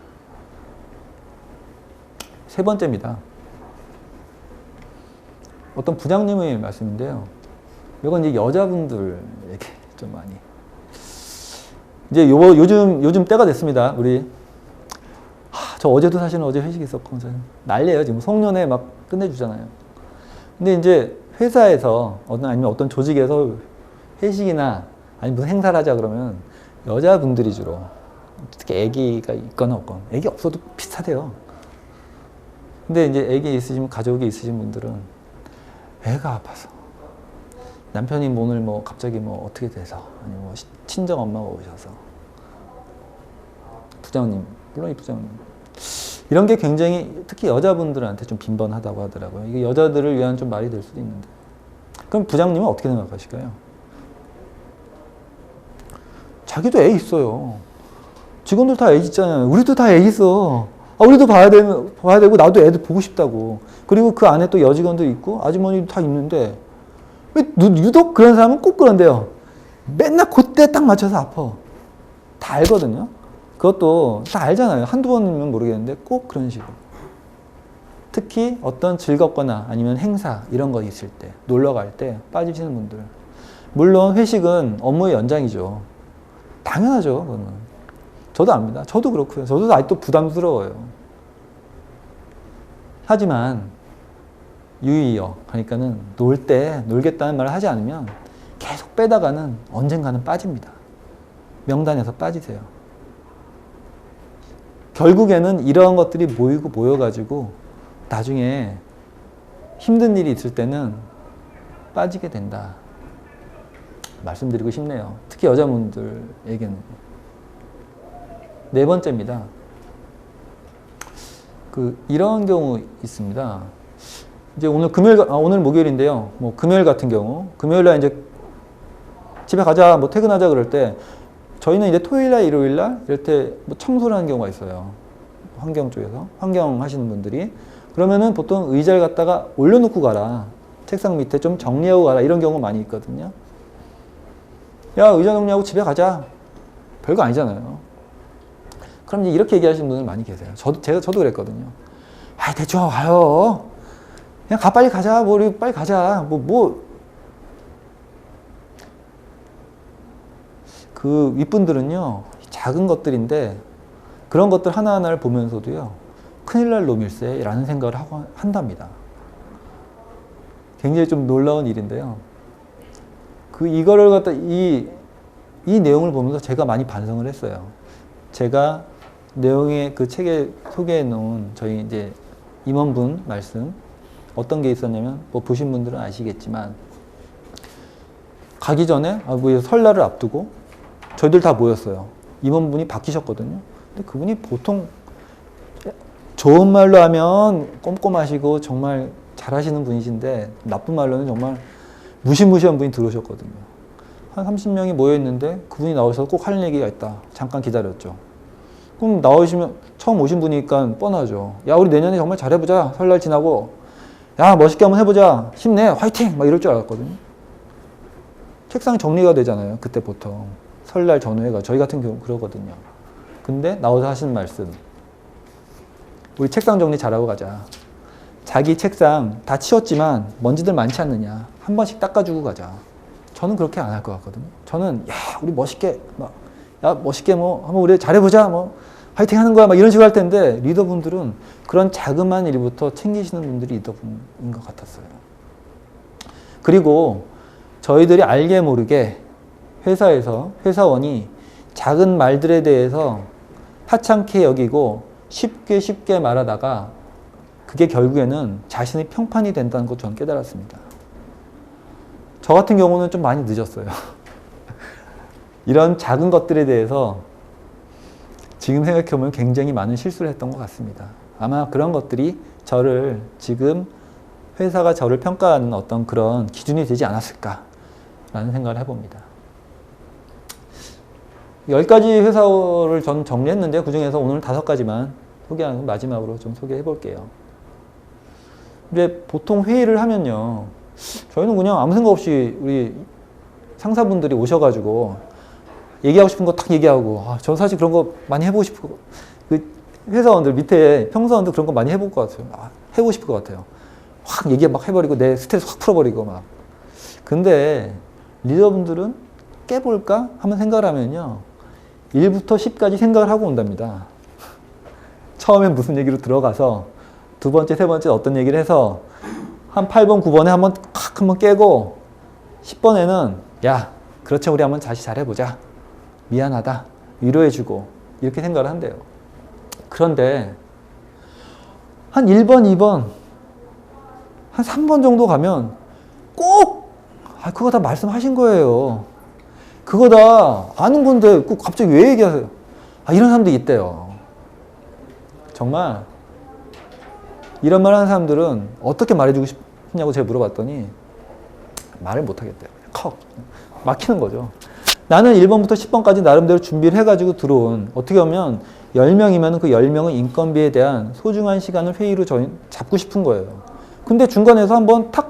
세 번째입니다. 어떤 부장님의 말씀인데요. 이건 이제 여자분들에게 좀 많이. 이제 요즘 때가 됐습니다. 우리. 저 어제도 사실은 어제 회식 있었고, 난리예요. 지금 송년회 막 끝내주잖아요. 근데 이제 회사에서 아니면 어떤 조직에서 회식이나 아니면 무슨 행사를 하자 그러면 여자분들이 주로 특히 아기가 있거나 없거나 아기 없어도 비슷하대요. 근데 이제 아기 있으시면 가족이 있으신 분들은 애가 아파서 남편이 오늘 갑자기 어떻게 돼서 아니면 친정 엄마가 오셔서 부장님 물론 이 부장님 이런 게 굉장히 특히 여자분들한테 좀 빈번하다고 하더라고요. 이게 여자들을 위한 좀 말이 될 수도 있는데 그럼 부장님은 어떻게 생각하실까요? 자기도 애 있어요. 직원들 다 애 있잖아요. 우리도 다 애 있어. 우리도 봐야 되고 나도 애들 보고 싶다고. 그리고 그 안에 또 여직원도 있고 아주머니도 다 있는데 왜 유독 그런 사람은 꼭 그런데요. 맨날 그때 딱 맞춰서 아파. 다 알거든요. 그것도 다 알잖아요. 한두 번이면 모르겠는데 꼭 그런 식으로. 특히 어떤 즐겁거나 아니면 행사 이런 거 있을 때 놀러 갈 때 빠지시는 분들. 물론 회식은 업무의 연장이죠. 당연하죠. 그거는. 저도 압니다. 저도 그렇고요. 저도 아직도 부담스러워요. 하지만 유의어 그러니까는 놀 때 놀겠다는 말을 하지 않으면 계속 빼다가는 언젠가는 빠집니다. 명단에서 빠지세요. 결국에는 이러한 것들이 모여가지고 나중에 힘든 일이 있을 때는 빠지게 된다. 말씀드리고 싶네요. 특히 여자분들에게는. 네 번째입니다. 이런 경우 있습니다. 이제 오늘 목요일인데요. 금요일 같은 경우, 금요일날 이제 집에 가자, 퇴근하자 그럴 때, 저희는 이제 토요일날, 일요일날 이럴 때 청소를 하는 경우가 있어요. 환경 쪽에서. 환경 하시는 분들이. 그러면은 보통 의자를 갖다가 올려놓고 가라. 책상 밑에 좀 정리하고 가라. 이런 경우 많이 있거든요. 야, 의자 정리하고 집에 가자. 별거 아니잖아요. 그럼 이제 이렇게 얘기하시는 분들 많이 계세요. 저도 그랬거든요. 대충 와요. 그냥 빨리 가자. 우리 빨리 가자. 그 윗분들은요, 작은 것들인데, 그런 것들 하나하나를 보면서도요, 큰일 날 놈일세 라는 생각을 한답니다. 굉장히 좀 놀라운 일인데요. 이거를 갖다, 이 내용을 보면서 제가 많이 반성을 했어요. 제가 내용의 그 책에 소개해 놓은 저희 이제 임원분 말씀, 어떤 게 있었냐면, 보신 분들은 아시겠지만, 가기 전에, 설날을 앞두고, 저희들 다 모였어요. 임원분이 바뀌셨거든요. 근데 그분이 보통 좋은 말로 하면 꼼꼼하시고 정말 잘하시는 분이신데 나쁜 말로는 정말 무시무시한 분이 들어오셨거든요. 한 30명이 모여있는데 그분이 나오셔서 꼭 하는 얘기가 있다. 잠깐 기다렸죠. 그럼 나오시면 처음 오신 분이니까 뻔하죠. 야, 우리 내년에 정말 잘해보자. 설날 지나고. 야, 멋있게 한번 해보자. 힘내. 화이팅! 막 이럴 줄 알았거든요. 책상 정리가 되잖아요. 그때 보통. 설날 전후회가 저희 같은 경우 그러거든요. 근데 나와서 하시는 말씀. 우리 책상 정리 잘하고 가자. 자기 책상 다 치웠지만 먼지들 많지 않느냐. 한 번씩 닦아주고 가자. 저는 그렇게 안 할 것 같거든요. 저는 우리 멋있게 멋있게 한번 우리 잘해보자. 화이팅 하는 거야. 이런 식으로 할 텐데 리더분들은 그런 자그마한 일부터 챙기시는 분들이 리더분인 것 같았어요. 그리고 저희들이 알게 모르게 회사에서 회사원이 작은 말들에 대해서 하찮게 여기고 쉽게 말하다가 그게 결국에는 자신의 평판이 된다는 것 저는 깨달았습니다. 저 같은 경우는 좀 많이 늦었어요. 이런 작은 것들에 대해서 지금 생각해보면 굉장히 많은 실수를 했던 것 같습니다. 아마 그런 것들이 저를 지금 회사가 저를 평가하는 어떤 그런 기준이 되지 않았을까라는 생각을 해봅니다. 10가지 회사를 전 정리했는데 그 중에서 오늘 5가지만 소개하는 거 마지막으로 좀 소개해 볼게요. 이제 보통 회의를 하면요. 저희는 그냥 아무 생각 없이 우리 상사분들이 오셔가지고 얘기하고 싶은 거 딱 얘기하고 저 사실 그런 거 많이 해보고 싶고 그 회사원들 밑에 평사원들 그런 거 많이 해볼 것 같아요. 해보고 싶을 것 같아요. 확 얘기 막 해버리고 내 스트레스 확 풀어버리고 막. 근데 리더분들은 깨볼까? 한번 생각을 하면요. 1부터 10까지 생각을 하고 온답니다. 처음엔 무슨 얘기로 들어가서 두 번째, 세 번째 어떤 얘기를 해서 한 8번, 9번에 한번 깨고 10번에는 야, 그렇지 우리 한번 다시 잘해보자. 미안하다. 위로해주고 이렇게 생각을 한대요. 그런데 한 1번, 2번, 한 3번 정도 가면 꼭 그거 다 말씀하신 거예요. 그거 다 아는 건데 꼭 갑자기 왜 얘기하세요? 이런 사람도 있대요. 정말 이런 말 하는 사람들은 어떻게 말해주고 싶냐고 제가 물어봤더니 말을 못하겠대요. 컥 막히는 거죠. 나는 1번부터 10번까지 나름대로 준비를 해가지고 들어온, 어떻게 보면 10명이면 그 10명은 인건비에 대한 소중한 시간을 회의로 잡고 싶은 거예요. 근데 중간에서 한번 탁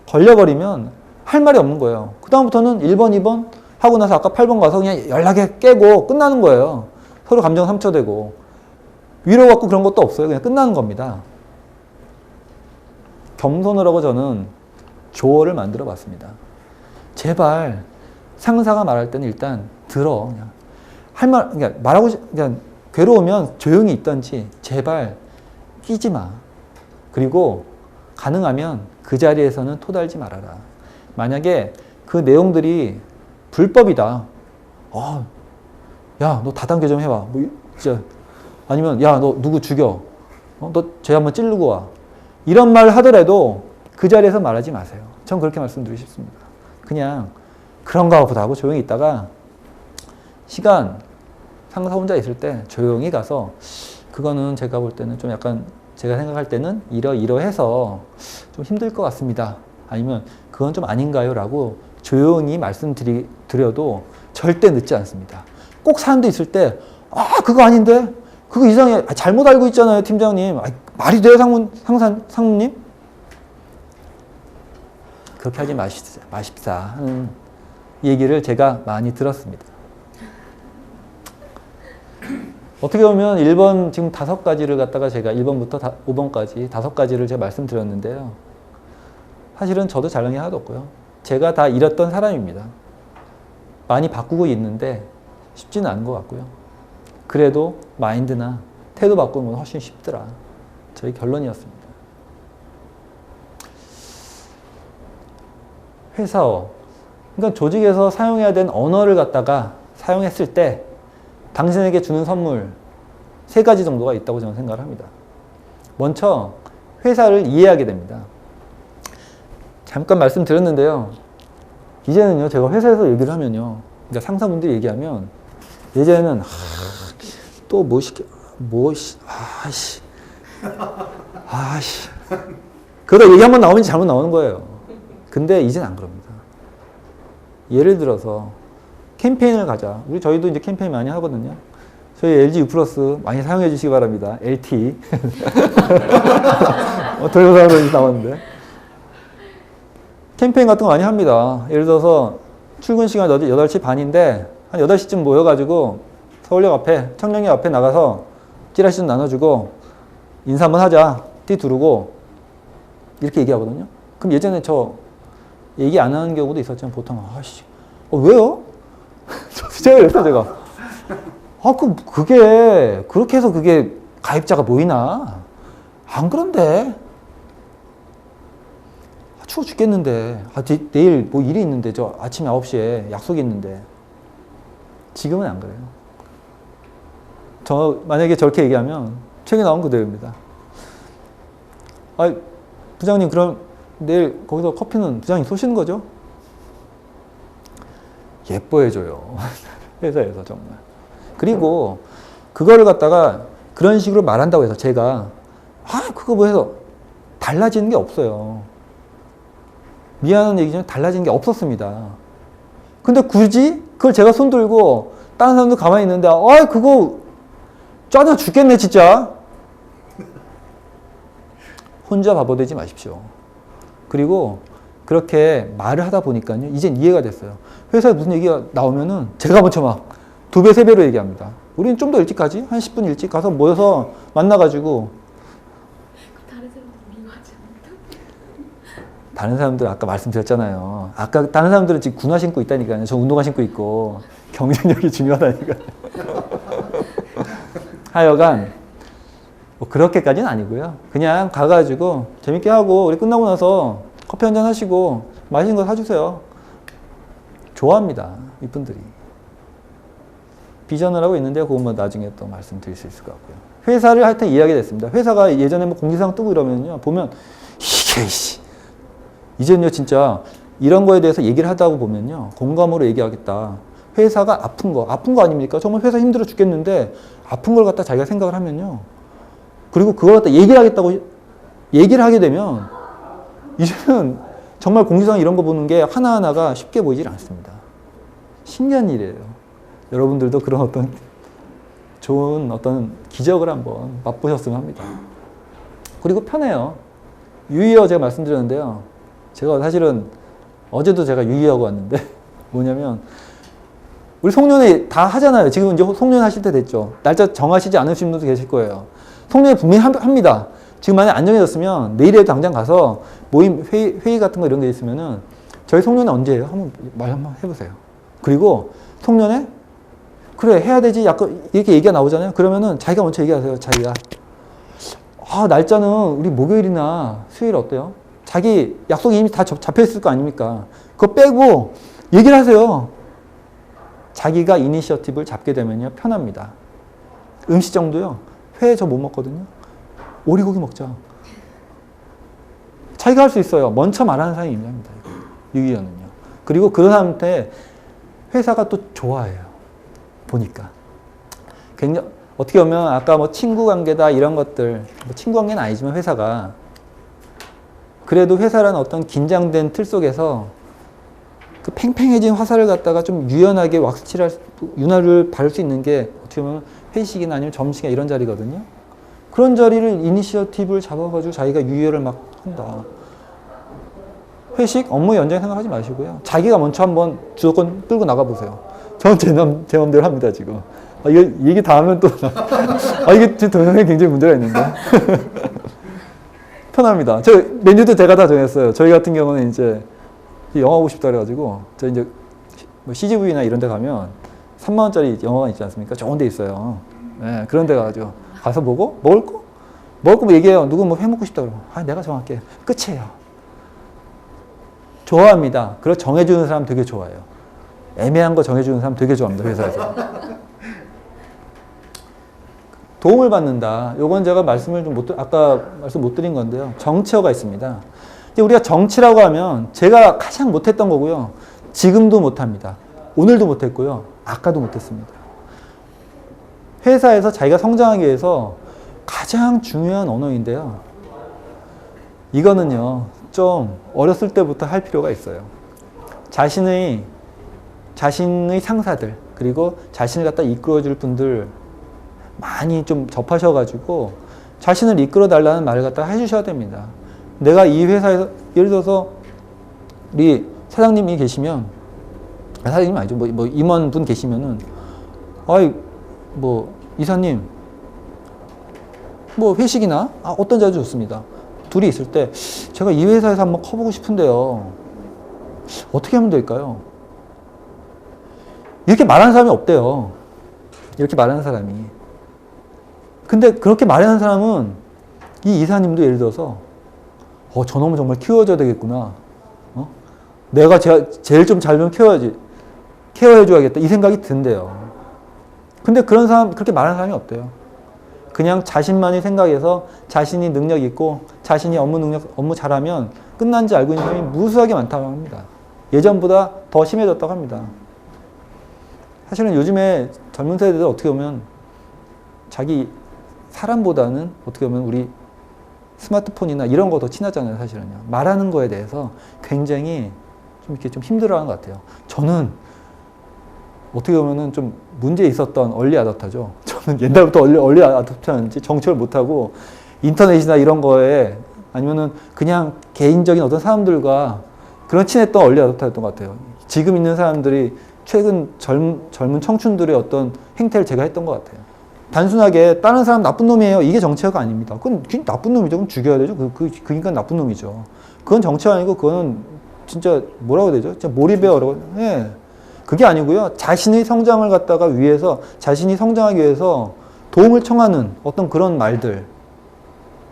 걸려버리면 할 말이 없는 거예요. 그 다음부터는 1번, 2번 하고 나서 아까 8번 가서 그냥 연락에 깨고 끝나는 거예요. 서로 감정 상처되고 위로받고 그런 것도 없어요. 그냥 끝나는 겁니다. 겸손을 하고 저는 조어를 만들어 봤습니다. 제발 상사가 말할 때는 일단 들어. 그냥 할 말, 그러니까 말하고 그냥 괴로우면 조용히 있던지 제발 끼지 마. 그리고 가능하면 그 자리에서는 토달지 말아라. 만약에 그 내용들이 불법이다. 야, 너 다단계 좀 해봐. 뭐, 진짜. 아니면, 야, 너 누구 죽여. 너 쟤 한번 찌르고 와. 이런 말 하더라도 그 자리에서 말하지 마세요. 전 그렇게 말씀드리고 싶습니다. 그냥 그런가 보다 하고 조용히 있다가 시간 상사 혼자 있을 때 조용히 가서 그거는 제가 볼 때는 좀 약간 제가 생각할 때는 이러해서 좀 힘들 것 같습니다. 아니면 그건 좀 아닌가요? 라고 조용히 말씀드려도 절대 늦지 않습니다. 꼭 사람도 있을 때 그거 아닌데? 그거 이상해. 잘못 알고 있잖아요, 팀장님. 말이 돼요, 상무님? 그렇게 하지 마십사 하는 얘기를 제가 많이 들었습니다. 어떻게 보면 1번 지금 5가지를 갖다가 제가 1번부터 5번까지 5가지를 제가 말씀드렸는데요. 사실은 저도 잘난 게 하나도 없고요. 제가 다 잃었던 사람입니다. 많이 바꾸고 있는데 쉽지는 않은 것 같고요. 그래도 마인드나 태도 바꾸는 건 훨씬 쉽더라. 저희 결론이었습니다. 회사어. 그러니까 조직에서 사용해야 되는 언어를 갖다가 사용했을 때 당신에게 주는 선물 3가지 정도가 있다고 저는 생각을 합니다. 먼저 회사를 이해하게 됩니다. 잠깐 말씀드렸는데요. 이제는요, 제가 회사에서 얘기를 하면요, 그러니까 상사분들이 얘기하면 예전에는 또 뭐 시켜, 아씨. 그러다 얘기 한번 나오면 잘못 나오는 거예요. 근데 이제는 안 그럽니다. 예를 들어서 캠페인을 가자. 저희도 이제 캠페인 많이 하거든요. 저희 LG U 플러스 많이 사용해 주시기 바랍니다. LT. 도요사로 나왔는데. 캠페인 같은 거 많이 합니다. 예를 들어서 출근 시간 8시 반인데 한 8시쯤 모여가지고 서울역 앞에, 청량역 앞에 나가서 찌라시 좀 나눠주고 인사 한번 하자. 띠 두르고 이렇게 얘기하거든요. 그럼 예전에 저 얘기 안 하는 경우도 있었지만 보통 왜요? 제가 그랬어요, 제가. 그게 그렇게 해서 그게 가입자가 모이나? 안 그런데. 추워 죽겠는데. 내일 뭐 일이 있는데 저 아침 9시에 약속이 있는데. 지금은 안 그래요. 만약에 저렇게 얘기하면 책에 나온 그대로입니다. 부장님 그럼 내일 거기서 커피는 부장님 쏘시는 거죠? 예뻐해줘요. 회사에서 정말. 그리고 그거를 갖다가 그런 식으로 말한다고 해서 제가 그거 뭐 해서 달라지는 게 없어요. 미안한 얘기지만 달라지는 게 없었습니다. 근데 굳이 그걸 제가 손 들고 다른 사람도 가만히 있는데 그거 짜증나 죽겠네 진짜. 혼자 바보 되지 마십시오. 그리고 그렇게 말을 하다 보니까요, 이젠 이해가 됐어요. 회사에 무슨 얘기가 나오면은 제가 먼저 막 2배, 3배로 얘기합니다. 우리는 좀 더 일찍 가지? 한 10분 일찍 가서 모여서 만나가지고. 다른 사람들 미워하지 않을까? 다른 사람들 아까 말씀드렸잖아요. 아까 다른 사람들은 지금 군화 신고 있다니까요. 저 운동화 신고 있고. 경쟁력이 중요하다니까요. 하여간 뭐 그렇게까지는 아니고요. 그냥 가가지고 재밌게 하고 우리 끝나고 나서 커피 한잔 하시고 맛있는 거 사주세요. 좋아합니다. 이분들이. 비전을 하고 있는데 그것만 나중에 또 말씀드릴 수 있을 것 같고요. 회사를 하여튼 이해하게 됐습니다. 회사가 예전에 뭐 공지사항 뜨고 이러면요. 보면 이게 이제는요 진짜 이런 거에 대해서 얘기를 하다고 보면요. 공감으로 얘기하겠다. 회사가 아픈 거 아닙니까? 정말 회사 힘들어 죽겠는데 아픈 걸 갖다 자기가 생각을 하면요. 그리고 그걸 갖다 얘기를 하게 되면 이제는 정말 공지사항 이런 거 보는 게 하나하나가 쉽게 보이질 않습니다. 신기한 일이에요. 여러분들도 그런 어떤 좋은 어떤 기적을 한번 맛보셨으면 합니다. 그리고 편해요. 유의어 제가 말씀드렸는데요. 제가 사실은 어제도 제가 유의하고 왔는데 뭐냐면 우리 송년회 다 하잖아요. 지금 이제 송년회 하실 때 됐죠. 날짜 정하시지 않으신 분도 계실 거예요. 송년회 분명히 합니다. 지금 만약에 안 정해졌으면 내일이라도 당장 가서 모임 회의 같은 거 이런 게 있으면은 저희 송년회 언제예요? 한번 말 한번 해보세요. 그리고 송년회 그래 해야 되지 약간 이렇게 얘기가 나오잖아요. 그러면은 자기가 먼저 얘기하세요. 자기가 날짜는 우리 목요일이나 수요일 어때요? 자기 약속이 이미 다 잡혀 있을 거 아닙니까? 그거 빼고 얘기를 하세요. 자기가 이니셔티브를 잡게 되면요 편합니다. 음식점도요. 회 저 못 먹거든요. 오리고기 먹자. 자기가 할 수 있어요. 먼저 말하는 사람이 임자입니다. 유기현은요. 그리고 그런 사람한테 회사가 또 좋아해요. 보니까. 굉장히, 어떻게 보면 아까 뭐 친구 관계다 이런 것들, 뭐 친구 관계는 아니지만 회사가 그래도 회사라는 어떤 긴장된 틀 속에서 그 팽팽해진 화살을 갖다가 좀 유연하게 윤활을 바를 수 있는 게 어떻게 보면 회식이나 아니면 점심이나 이런 자리거든요. 그런 자리를 이니셔티브를 잡아가지고 자기가 유효를 막 한다. 회식, 업무 연장 생각하지 마시고요. 자기가 먼저 한번 주도권 끌고 나가보세요. 저는 제 맘대로 합니다, 지금. 이거 얘기 다 하면 또, 이게 제 동영상에 굉장히 문제가 있는데. 편합니다. 메뉴도 제가 다 정했어요. 저희 같은 경우는 이제 영화 보고 싶다 그래가지고, 저 이제 뭐 CGV나 이런 데 가면 3만원짜리 영화관 있지 않습니까? 좋은 데 있어요. 네, 그런 데 가가지고 가서 보고, 먹을 거 뭐 얘기해요. 누구 뭐 회 먹고 싶다 그러고. 내가 정할게. 끝이에요. 좋아합니다. 그걸 정해주는 사람 되게 좋아해요. 애매한 거 정해주는 사람 되게 좋아합니다. 회사에서. 도움을 받는다. 요건 제가 말씀을 아까 말씀 못 드린 건데요. 정치어가 있습니다. 근데 우리가 정치라고 하면 제가 가장 못했던 거고요. 지금도 못합니다. 오늘도 못했고요. 아까도 못했습니다. 회사에서 자기가 성장하기 위해서 가장 중요한 언어인데요. 이거는요. 좀 어렸을 때부터 할 필요가 있어요. 자신의 상사들 그리고 자신을 갖다 이끌어줄 분들 많이 좀 접하셔가지고 자신을 이끌어달라는 말을 갖다 해주셔야 됩니다. 내가 이 회사에서 예를 들어서 우리 사장님이 계시면 사장님 아니죠. 뭐 임원분 계시면은 이사님 뭐 회식이나 어떤 자리 좋습니다. 둘이 있을 때 제가 이 회사에서 한번 커보고 싶은데요. 어떻게 하면 될까요? 이렇게 말하는 사람이 없대요. 이렇게 말하는 사람이. 근데 그렇게 말하는 사람은 이 이사님도 예를 들어서 저놈은 정말 키워줘야 되겠구나. 내가 제일 좀 잘 좀 케어해줘야겠다. 이 생각이 든대요. 근데 그런 사람, 그렇게 말하는 사람이 없대요. 그냥 자신만이 생각해서 자신이 능력 있고 자신이 업무 잘하면 끝난지 알고 있는 사람이 무수하게 많다고 합니다. 예전보다 더 심해졌다고 합니다. 사실은 요즘에 젊은 세대들 어떻게 보면 자기 사람보다는 어떻게 보면 우리 스마트폰이나 이런 거 더 친하잖아요, 사실은요. 말하는 거에 대해서 굉장히 좀 이렇게 좀 힘들어하는 것 같아요. 저는 어떻게 보면은 좀 문제 있었던 얼리 아답터죠. 저는 옛날부터 얼리 아답터였는지 정체를 못하고 인터넷이나 이런 거에 아니면은 그냥 개인적인 어떤 사람들과 그런 친했던 얼리 아답터였던 것 같아요. 지금 있는 사람들이 최근 젊은 청춘들의 어떤 행태를 제가 했던 것 같아요. 단순하게 다른 사람 나쁜 놈이에요. 이게 정체가 아닙니다. 그건 나쁜 놈이죠. 그럼 죽여야 되죠. 그 인간 나쁜 놈이죠. 그건 정체가 아니고 그거는 진짜 뭐라고 해야 되죠? 진짜 몰입의 어려워. 예. 그게 아니고요. 자신의 성장을 갖다가 위해서 자신이 성장하기 위해서 도움을 청하는 어떤 그런 말들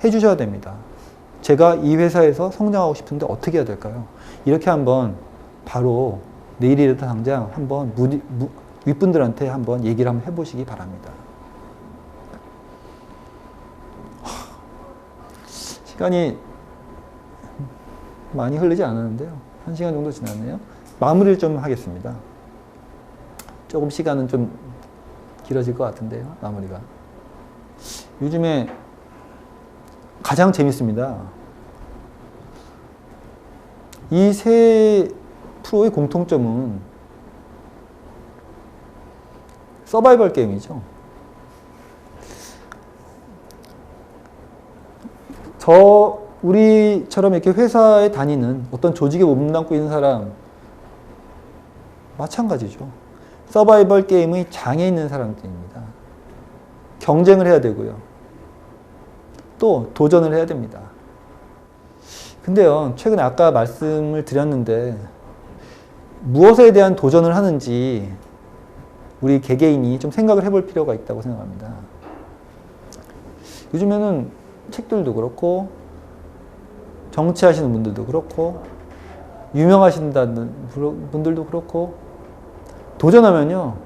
해주셔야 됩니다. 제가 이 회사에서 성장하고 싶은데 어떻게 해야 될까요? 이렇게 한번 바로 내일이라도 당장 한번 윗분들한테 한번 얘기를 한번 해보시기 바랍니다. 시간이 많이 흐르지 않았는데요. 1시간 정도 지났네요. 마무리를 좀 하겠습니다. 조금 시간은 좀 길어질 것 같은데요. 마무리가. 요즘에 가장 재밌습니다. 이 세 프로의 공통점은 서바이벌 게임이죠. 우리처럼 이렇게 회사에 다니는 어떤 조직에 몸담고 있는 사람, 마찬가지죠. 서바이벌 게임의 장에 있는 사람들입니다. 경쟁을 해야 되고요. 또 도전을 해야 됩니다. 근데요, 최근에 아까 말씀을 드렸는데, 무엇에 대한 도전을 하는지 우리 개개인이 좀 생각을 해볼 필요가 있다고 생각합니다. 요즘에는 책들도 그렇고, 정치하시는 분들도 그렇고, 유명하신다는 분들도 그렇고, 도전하면요,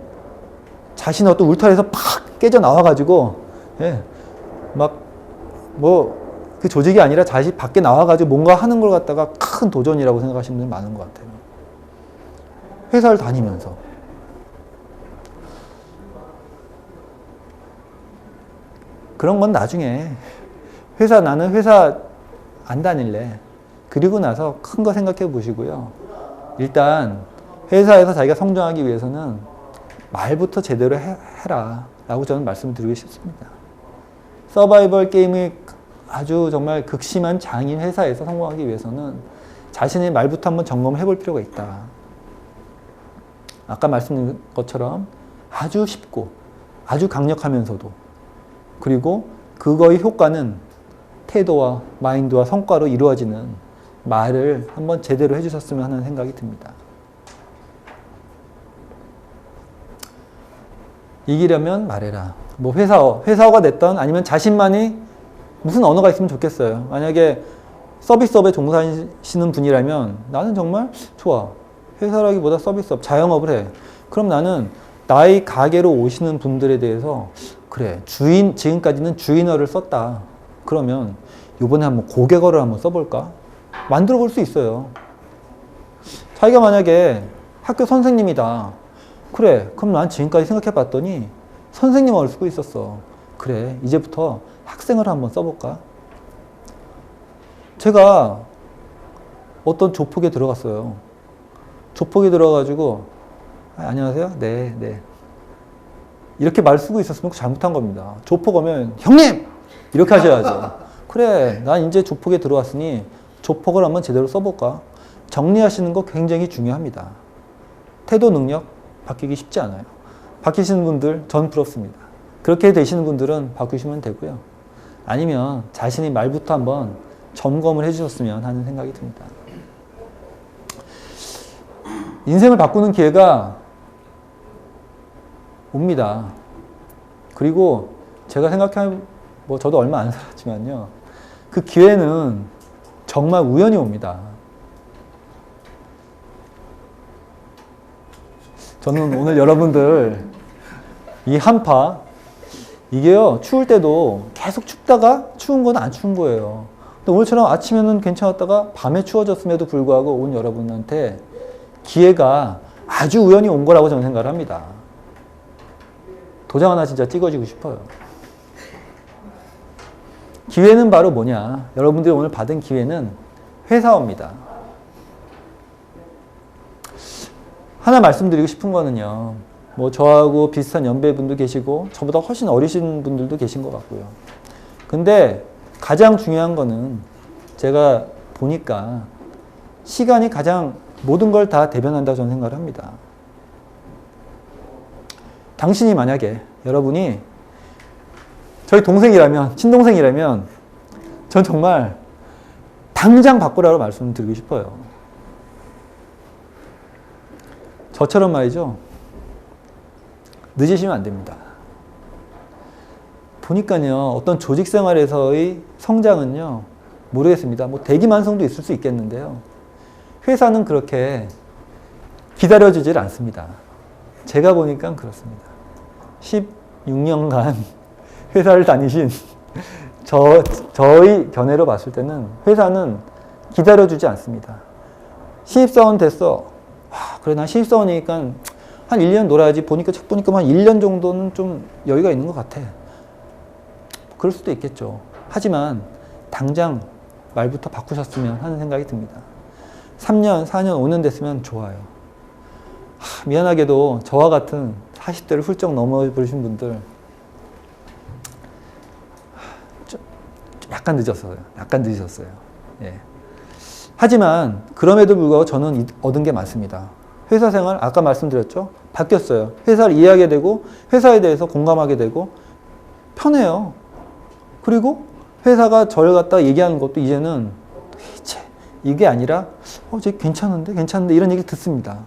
자신의 어떤 울타리에서 팍 깨져 나와가지고, 예, 그 조직이 아니라 자신 밖에 나와가지고 뭔가 하는 걸 갖다가 큰 도전이라고 생각하시는 분들이 많은 것 같아요. 회사를 다니면서. 그런 건 나중에 나는 회사 안 다닐래. 그리고 나서 큰 거 생각해 보시고요. 일단 회사에서 자기가 성장하기 위해서는 말부터 제대로 해라 라고 저는 말씀을 드리고 싶습니다. 서바이벌 게임의 아주 정말 극심한 장인 회사에서 성공하기 위해서는 자신의 말부터 한번 점검해 볼 필요가 있다. 아까 말씀드린 것처럼 아주 쉽고 아주 강력하면서도, 그리고 그거의 효과는 태도와 마인드와 성과로 이루어지는 말을 한번 제대로 해주셨으면 하는 생각이 듭니다. 이기려면 말해라. 뭐 회사어가 됐던 아니면 자신만이 무슨 언어가 있으면 좋겠어요. 만약에 서비스업에 종사하시는 분이라면 나는 정말 좋아. 회사라기보다 서비스업, 자영업을 해. 그럼 나는 나의 가게로 오시는 분들에 대해서 그래, 지금까지는 주인어를 썼다. 그러면 이번에 한번 고객어를 한번 써볼까? 만들어 볼 수 있어요. 자기가 만약에 학교 선생님이다. 그래, 그럼 난 지금까지 생각해 봤더니 선생님어를 쓰고 있었어. 그래, 이제부터 학생을 한번 써볼까? 제가 어떤 조폭에 들어갔어요. 조폭에 들어가지고 안녕하세요? 네. 이렇게 말 쓰고 있었으면 잘못한 겁니다. 조폭 오면 형님! 이렇게 하셔야죠. 그래, 난 이제 조폭에 들어왔으니 조폭을 한번 제대로 써볼까? 정리하시는 거 굉장히 중요합니다. 태도 능력 바뀌기 쉽지 않아요. 바뀌시는 분들 전 부럽습니다. 그렇게 되시는 분들은 바꾸시면 되고요. 아니면 자신의 말부터 한번 점검을 해주셨으면 하는 생각이 듭니다. 인생을 바꾸는 기회가 옵니다. 그리고 제가 생각하면 저도 얼마 안 살았지만요. 그 기회는 정말 우연히 옵니다. 저는 오늘 여러분들 이 한파, 이게요, 추울 때도 계속 춥다가 추운 건 안 추운 거예요. 근데 오늘처럼 아침에는 괜찮았다가 밤에 추워졌음에도 불구하고 온 여러분한테 기회가 아주 우연히 온 거라고 저는 생각을 합니다. 도장 하나 진짜 찍어주고 싶어요. 기회는 바로 뭐냐? 여러분들이 오늘 받은 기회는 회사원입니다. 하나 말씀드리고 싶은 거는요. 뭐 저하고 비슷한 연배분도 계시고 저보다 훨씬 어리신 분들도 계신 것 같고요. 근데 가장 중요한 거는 제가 보니까 시간이 가장 모든 걸 다 대변한다고 저는 생각을 합니다. 당신이 만약에 여러분이 저희 동생이라면, 친동생이라면 전 정말 당장 바꾸라고 말씀드리고 싶어요. 저처럼 말이죠. 늦으시면 안 됩니다. 보니까요, 어떤 조직 생활에서의 성장은요, 모르겠습니다. 뭐 대기만성도 있을 수 있겠는데요. 회사는 그렇게 기다려주질 않습니다. 제가 보니까 그렇습니다. 16년간 회사를 다니신 저의 견해로 봤을 때는 회사는 기다려주지 않습니다. 신입사원 됐어. 그래, 난 신입사원이니까 한 1년 놀아야지. 책 보니까 한 1년 정도는 좀 여유가 있는 것 같아. 그럴 수도 있겠죠. 하지만 당장 말부터 바꾸셨으면 하는 생각이 듭니다. 3년, 4년, 5년 됐으면 좋아요. 미안하게도 저와 같은 40대를 훌쩍 넘어버리신 분들 좀 약간 늦었어요. 약간 늦으셨어요. 예. 하지만 그럼에도 불구하고 저는 얻은 게 많습니다. 회사 생활 아까 말씀드렸죠? 바뀌었어요. 회사를 이해하게 되고 회사에 대해서 공감하게 되고 편해요. 그리고 회사가 저를 갖다 얘기하는 것도 이제는 이게 아니라 쟤 괜찮은데 이런 얘기 듣습니다.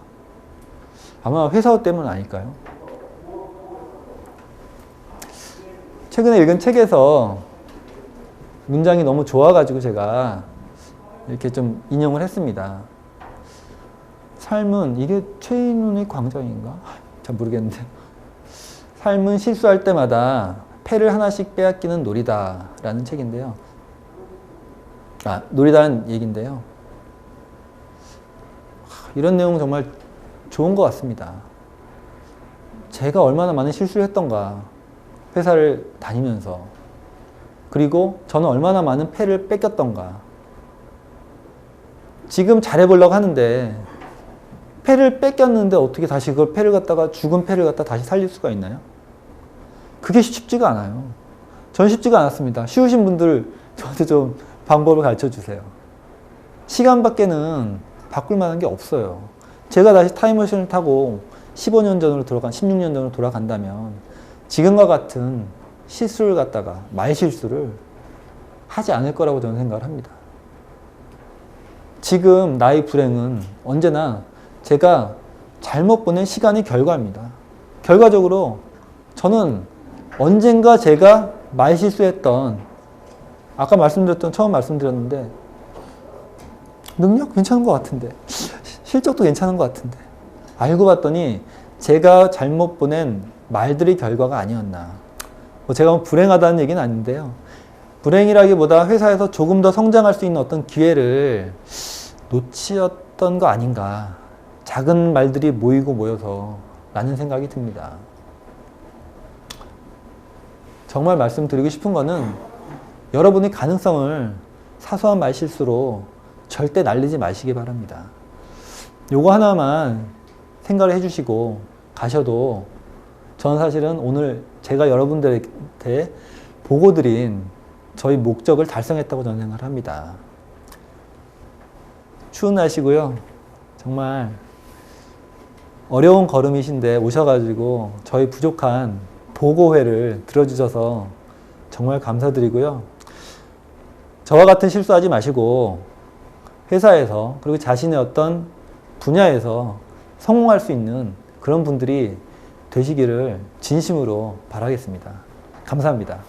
아마 회사 때문 아닐까요? 최근에 읽은 책에서 문장이 너무 좋아가지고 제가 이렇게 좀 인용을 했습니다. 삶은 이게 최인훈의 광장인가? 잘 모르겠는데. 삶은 실수할 때마다 패를 하나씩 빼앗기는 놀이다라는 책인데요. 놀이다는 얘기인데요. 이런 내용 정말 좋은 것 같습니다. 제가 얼마나 많은 실수를 했던가, 회사를 다니면서. 그리고 저는 얼마나 많은 패를 뺏겼던가. 지금 잘해보려고 하는데 패를 뺏겼는데 어떻게 다시 그걸 패를 갖다가 죽은 패를 갖다 다시 살릴 수가 있나요? 그게 쉽지가 않아요. 전 쉽지가 않았습니다. 쉬우신 분들 저한테 좀 방법을 가르쳐 주세요. 시간밖에는 바꿀 만한 게 없어요. 제가 다시 타임머신을 타고 16년 전으로 돌아간다면 지금과 같은 실수를 갖다가 말실수를 하지 않을 거라고 저는 생각을 합니다. 지금 나의 불행은 언제나 제가 잘못 보낸 시간의 결과입니다. 결과적으로 저는 언젠가 제가 말실수했던, 아까 처음 말씀드렸는데 능력 괜찮은 것 같은데, 실적도 괜찮은 것 같은데, 알고 봤더니 제가 잘못 보낸 말들의 결과가 아니었나. 제가 불행하다는 얘기는 아닌데요. 불행이라기보다 회사에서 조금 더 성장할 수 있는 어떤 기회를 놓치었던 거 아닌가. 작은 말들이 모여서 라는 생각이 듭니다. 정말 말씀드리고 싶은 거는 여러분의 가능성을 사소한 말실수로 절대 날리지 마시기 바랍니다. 요거 하나만 생각을 해주시고 가셔도 저는 사실은 오늘 제가 여러분들한테 보고 드린 저희 목적을 달성했다고 저는 생각을 합니다. 추운 날씨고요. 정말 어려운 걸음이신데 오셔가지고 저희 부족한 보고회를 들어주셔서 정말 감사드리고요. 저와 같은 실수하지 마시고 회사에서 그리고 자신의 어떤 분야에서 성공할 수 있는 그런 분들이 되시기를 진심으로 바라겠습니다. 감사합니다.